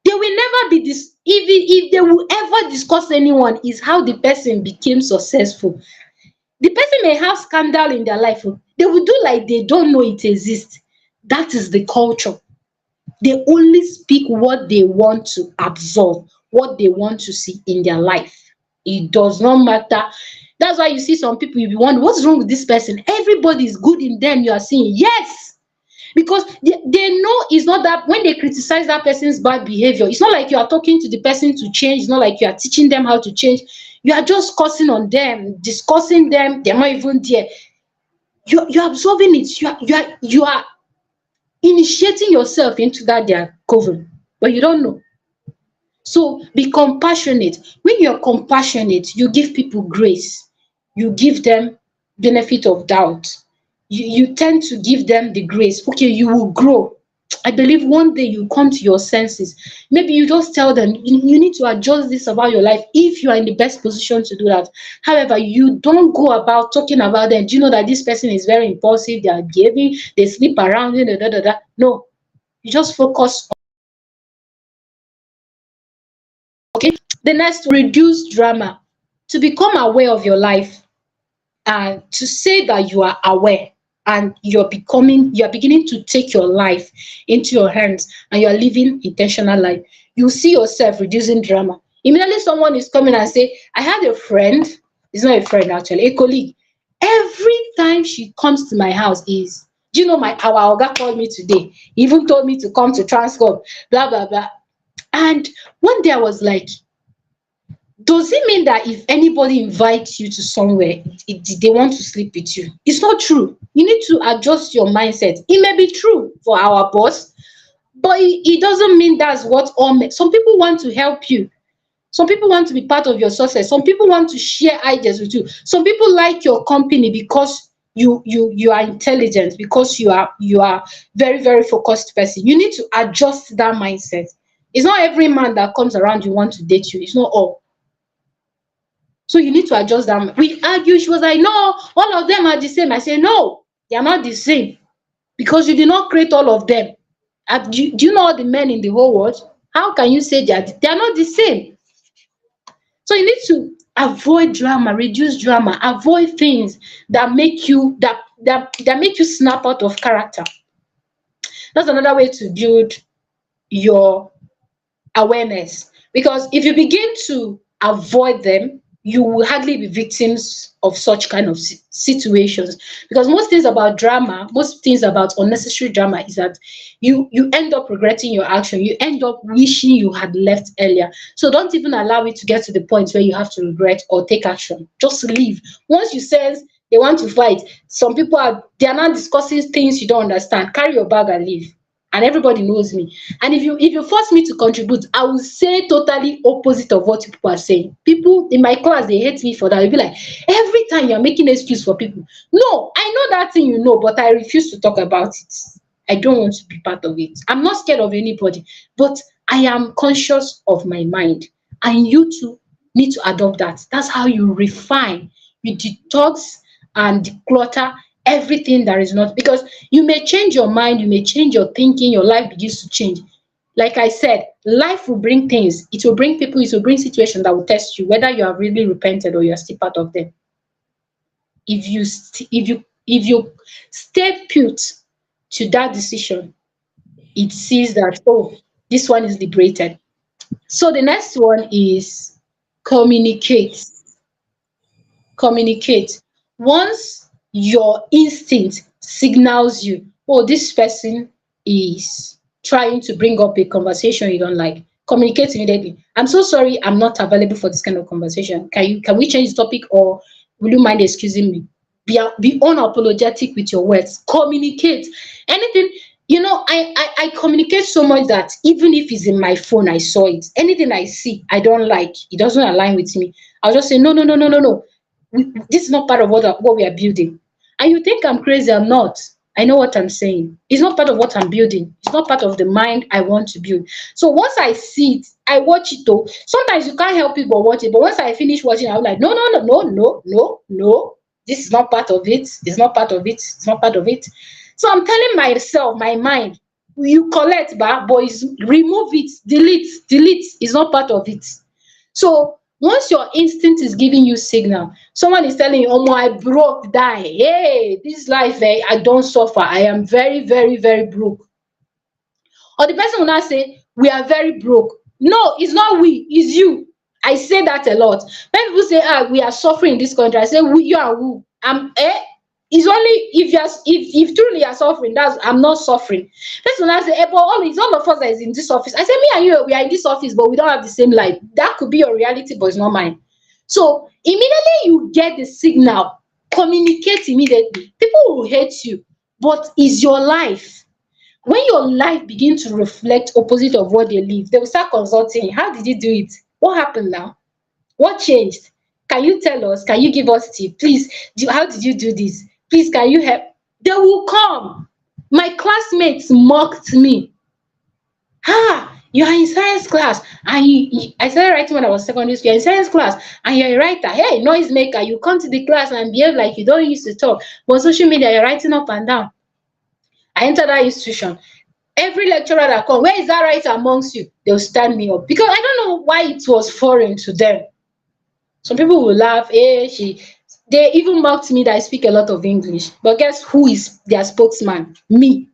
They will never be this, if they will ever discuss anyone, is how the person became successful. The person may have scandal in their life oh, they will do like they don't know it exists. That is the culture. They only speak what they want to absorb, what they want to see in their life. It does not matter. That's why you see some people, you be wondering what's wrong with this person. Everybody is good in them, you are seeing. Yes, because they know it's not that when they criticize that person's bad behavior, it's not like you are talking to the person to change, it's not like you are teaching them how to change. You are just cursing on them, discussing them, they're not even there. You're absorbing it, you are initiating yourself into that their coven, but you don't know. So be compassionate. When you're compassionate, you give people grace. You give them benefit of doubt. You tend to give them the grace. Okay, you will grow. I believe one day you come to your senses. Maybe you just tell them you need to adjust this about your life if you are in the best position to do that. However, you don't go about talking about them. Do you know that this person is very impulsive? They are behaving, they sleep around, da, da, da, da. No, you just focus. Okay. The next, reduce drama. To become aware of your life, and to say that you are aware, and you're beginning to take your life into your hands, and you're living intentional life, you see yourself reducing drama. Immediately someone is coming and say, I had a friend, it's not a friend actually, a colleague. Every time she comes to my house is, do you know, my our oga called me today, he even told me to come to Transcorp, blah blah blah. And one day I was like, does it mean that if anybody invites you to somewhere, they want to sleep with you? It's not true. You need to adjust your mindset. It may be true for our boss, but it doesn't mean that's what all men. Some people want to help you. Some people want to be part of your success. Some people want to share ideas with you. Some people like your company because you are intelligent, because you are very, very focused person. You need to adjust that mindset. It's not every man that comes around you want to date you. It's not all. So you need to adjust that. We argue. She was like, no, all of them are the same. I say, no, they are not the same, because you did not create all of them. Do you know all the men in the whole world? How can you say they are not the same? So you need to avoid drama, reduce drama, avoid things that make you that make you snap out of character. That's another way to build your awareness, because if you begin to avoid them, you will hardly be victims of such kind of situations. Because most things about unnecessary drama is that you end up regretting your action, you end up wishing you had left earlier. So don't even allow it to get to the point where you have to regret or take action. Just leave. Once you sense they want to fight, some people they are not discussing things you don't understand, carry your bag and leave. And everybody knows me. And if you force me to contribute, I will say totally opposite of what people are saying. People in my class, they hate me for that. They'll be like, every time you're making excuse for people. No, I know that thing you know, but I refuse to talk about it. I don't want to be part of it. I'm not scared of anybody, but I am conscious of my mind. And you too need to adopt that. That's how you refine, you detox and declutter everything that is not, because you may change your mind, you may change your thinking, your life begins to change. Like I said, life will bring things, it will bring people, it will bring situations that will test you, whether you have really repented or you're still part of them. If you stay put to that decision, it sees that, oh, this one is liberated. So the next one is communicate. Communicate. Once your instinct signals you, oh, this person is trying to bring up a conversation you don't like, communicate immediately. I'm so sorry, I'm not available for this kind of conversation. Can we change the topic, or will you mind excusing me? Be unapologetic with your words. Communicate. Anything, I communicate so much that even if it's in my phone, I saw it. Anything I see, I don't like, it doesn't align with me. I'll just say, no, no, no, no, no, no. This is not part of what we are building. And you think I'm crazy, I'm not. I know what I'm saying. It's not part of what I'm building. It's not part of the mind I want to build. So once I see it, I watch it though. Sometimes you can't help it but watch it. But once I finish watching, I'm like, no, no, no, no, no, no, no. This is not part of it. It's not part of it. It's not part of it. So I'm telling myself, my mind, you collect, but boys, remove it, delete, delete. It's not part of it. So once your instinct is giving you signal, someone is telling you, oh, I broke, die. Hey, this life, I don't suffer. I am very, very, very broke. Or the person will not say, we are very broke. No, it's not we, it's you. I say that a lot. When people say, we are suffering in this country, I say, we, you are who? It's only if you are, if truly you are suffering, that's, I'm not suffering. Person will not say, but it's all of us that is in this office. I say, me and you, we are in this office, but we don't have the same life. That could be your reality, but it's not mine. So immediately you get the signal, communicate immediately. People will hate you, but it's your life. When your life begins to reflect opposite of what they live, they will start consulting. How did you do it? What happened now? What changed? Can you tell us? Can you give us tip? Please, how did you do this? Please, can you help? They will come. My classmates mocked me. You are in science class, and I started writing when I was secondary school. You're in science class, and you're a writer. Hey, noise maker, you come to the class and behave like you don't used to talk. But on social media, you're writing up and down. I entered that institution. Every lecturer that comes, where is that writer amongst you? They'll stand me up, because I don't know why it was foreign to them. Some people will laugh. They even mocked me that I speak a lot of English. But guess who is their spokesman? Me.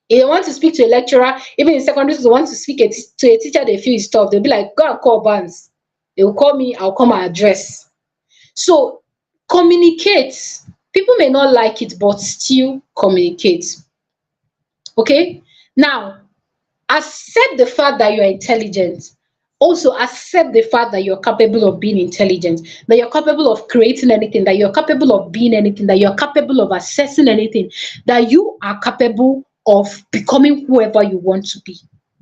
If they want to speak to a lecturer, even in secondary school, they want to speak to a teacher they feel is tough, they'll be like, go and call OBANS. They will call me, I'll come and address. So communicate. People may not like it, but still communicate. Okay? Now, accept the fact that you are intelligent. Also accept the fact that you're capable of being intelligent, that you're capable of creating anything, that you're capable of being anything, that you're capable of assessing anything, that you are capable of becoming whoever you want to be.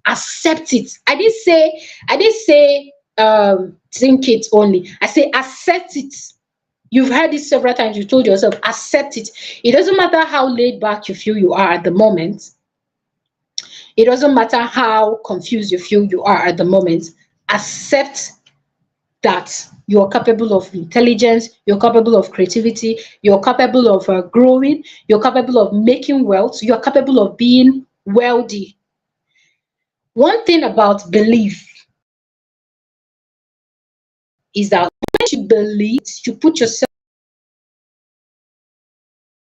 Accept it. I didn't say think it only. I say accept it. You've heard it several times. You told yourself, accept it. It doesn't matter how laid back you feel you are at the moment. It doesn't matter how confused you feel you are at the moment. Accept that you are capable of intelligence, you're capable of creativity, you're capable of growing, you're capable of making wealth, you're capable of being wealthy. One thing about belief is that when you believe, you put yourself,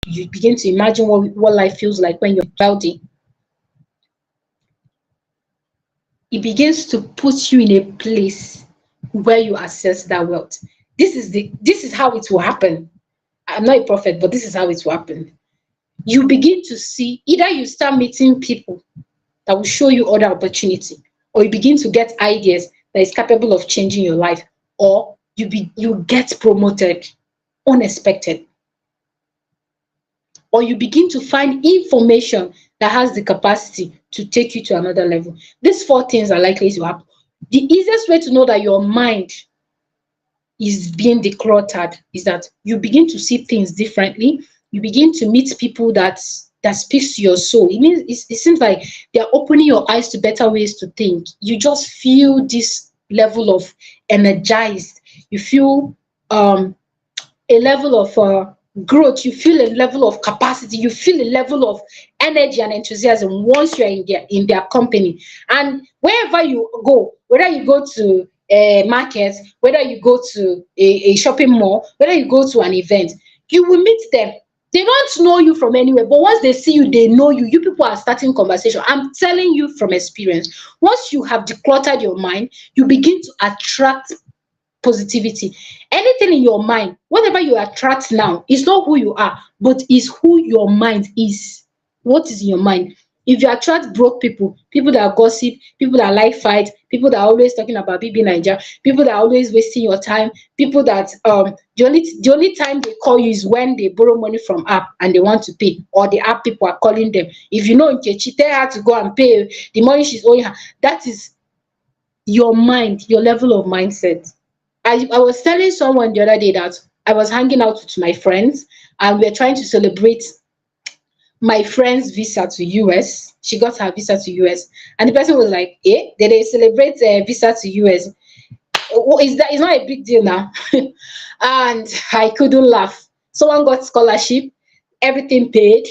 you begin to imagine what life feels like when you're wealthy. It begins to put you in a place where you assess that wealth. This is how it will happen. I'm not a prophet, but this is how it will happen. You begin to see, either you start meeting people that will show you other opportunity, or you begin to get ideas that is capable of changing your life, or you get promoted unexpected, or you begin to find information that has the capacity to take you to another level. These four things are likely to happen. The easiest way to know that your mind is being decluttered is that you begin to see things differently. You begin to meet people that speaks to your soul. It seems like they're opening your eyes to better ways to think. You just feel this level of energized. you feel a level of growth, you feel a level of capacity, you feel a level of energy and enthusiasm once you're in their company. And wherever you go, whether you go to a market, whether you go to a shopping mall, whether you go to an event, you will meet them. They don't know you from anywhere, but once they see you, they know you. You people are starting conversation. I'm telling you from experience. Once you have decluttered your mind, you begin to attract positivity. Anything in your mind, whatever you attract now, is not who you are, but is who your mind is. What is in your mind? If you attract broke people, people that gossip, people that like fight, people that are always talking about BB Niger, people that are always wasting your time, people that the only time they call you is when they borrow money from app and they want to pay, or the app people are calling them. If you know Nkechi, tell her to go and pay the money she's owing her. That is your mind, your level of mindset. I was telling someone the other day that I was hanging out with my friends and we are trying to celebrate my friend's visa to US. She got her visa to US, and the person was like, "Eh, did they celebrate visa to US? Oh, is that? It's not a big deal now." And I couldn't laugh. Someone got scholarship, everything paid,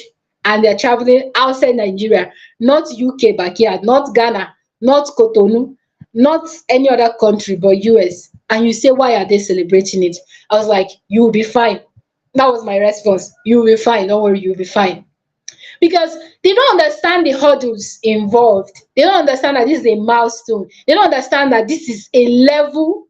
and they're traveling outside Nigeria, not UK backyard, not Ghana, not Cotonou, not any other country but US. And you say, why are they celebrating it? I was like, you will be fine. That was my response. You will be fine. Don't worry, you'll be fine. Because they don't understand the hurdles involved. They don't understand that this is a milestone. They don't understand that this is a level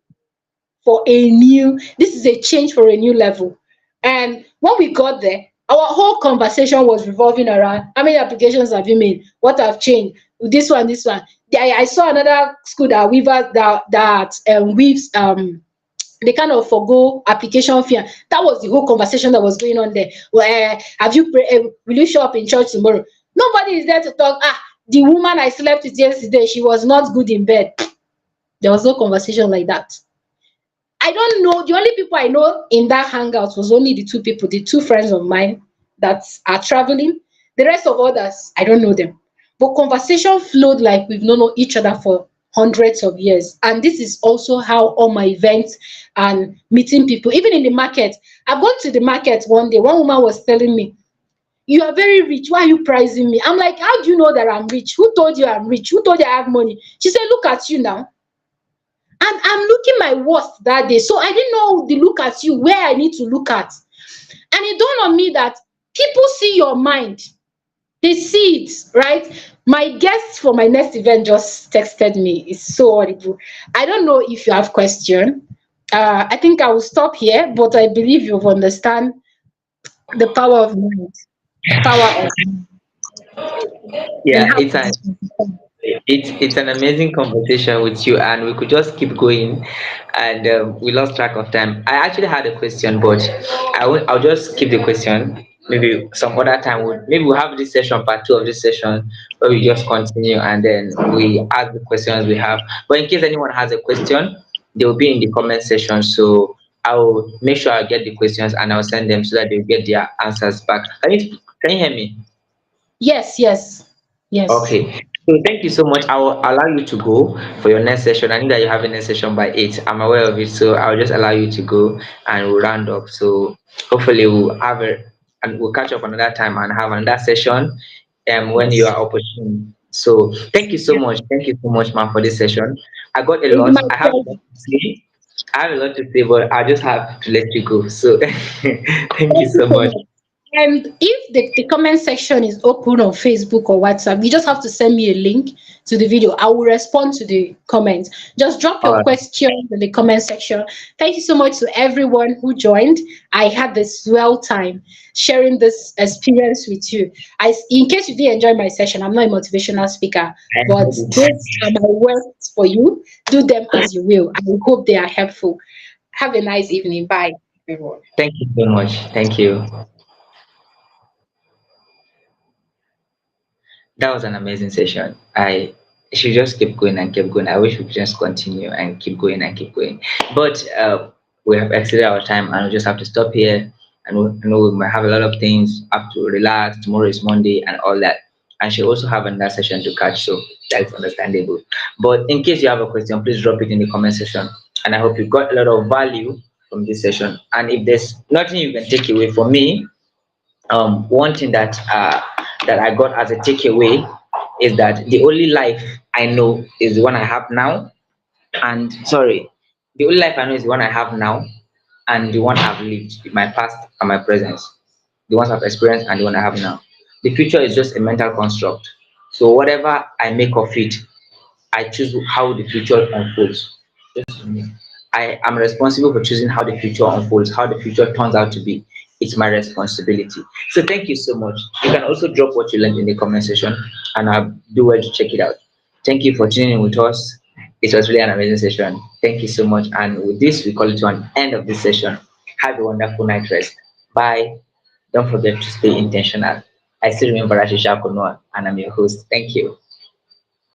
for a new, this is a change for a new level. And when we got there, our whole conversation was revolving around how many applications have you made? What have changed? This one, this one. I saw another school that weavers that weaves they kind of forgo application fee. That was the whole conversation that was going on there. Well, have you will you show up in church tomorrow? Nobody is there to talk. The woman I slept with yesterday, she was not good in bed. There was no conversation like that. I don't know. The only people I know in that hangout was only the two people, the two friends of mine that are traveling. The rest of others, I don't know them. But conversation flowed like we've known each other for hundreds of years. And this is also how all my events and meeting people, even in the market. I've gone to the market one day. One woman was telling me, "You are very rich. Why are you pricing me?" I'm like, "How do you know that I'm rich? Who told you I'm rich? Who told you I have money?" She said, "Look at you now." And I'm looking my worst that day. So I didn't know the look at you where I need to look at. And it dawned on me that people see your mind. They see it, right? My guest for my next event just texted me. It's so horrible. I don't know if you have question. I think I will stop here, but I believe you've understand the power of mind, power of and Yeah, how it's a position. it's an amazing conversation with you, and we could just keep going, and we lost track of time. I actually had a question, but I'll just keep the question. Maybe some other time, maybe we'll have this session, part two of this session, where we just continue and then we ask the questions we have. But in case anyone has a question, they will be in the comment section. So I'll make sure I get the questions and I'll send them so that they'll get their answers back. Can you hear me? Yes, yes, yes. Okay. So thank you so much. I will allow you to go for your next session. I know that you have a next session by 8. I'm aware of it. So I'll just allow you to go and we'll round up. So hopefully we'll have a and we'll catch up another time and have another session when you Yes. are opportune. So thank you so Yes. much. Thank you so much, man, for this session. I got a It's lot. my I have a lot pleasure. to say. I have a lot to say, but I just have to let you go. So thank you Thank you so so much. much. And if the comment section is open on Facebook or WhatsApp, you just have to send me a link to the video. I will respond to the comments. Just drop All your right. question in the comment section. Thank you so much to everyone who joined. I had this swell time sharing this experience with you. In case you didn't enjoy my session, I'm not a motivational speaker, I but enjoyed it. those are my words for you. Do them as you will. I hope they are helpful. Have a nice evening. Bye, everyone. Thank you so much. Thank you. That was an amazing session. I should just keep going and keep going. I wish we could just continue and keep going and keep going. But we have exceeded our time and we just have to stop here. And we know we might have a lot of things up to relax. Tomorrow is Monday and all that. And she also have another session to catch, so that's understandable. But in case you have a question, please drop it in the comment section and I hope you got a lot of value from this session. And if there's nothing you can take away from me, one thing that I got as a takeaway is that the only life I know is the one I have now, and sorry, the only life I know is the one I have now, and the one I've lived, my past and my present, the ones I've experienced and the one I have now. The future is just a mental construct. So whatever I make of it, I choose how the future unfolds. Just for me. I am responsible for choosing how the future unfolds, how the future turns out to be. It's my responsibility. So thank you so much. You can also drop what you learned in the comment section, and I'll do well to check it out. Thank you for tuning in with us. It was really an amazing session. Thank you so much. And with this, we call it to an end of this session. Have a wonderful night rest. Bye. Don't forget to stay intentional. I still remember Ashisha Konoa, and I'm your host. Thank you.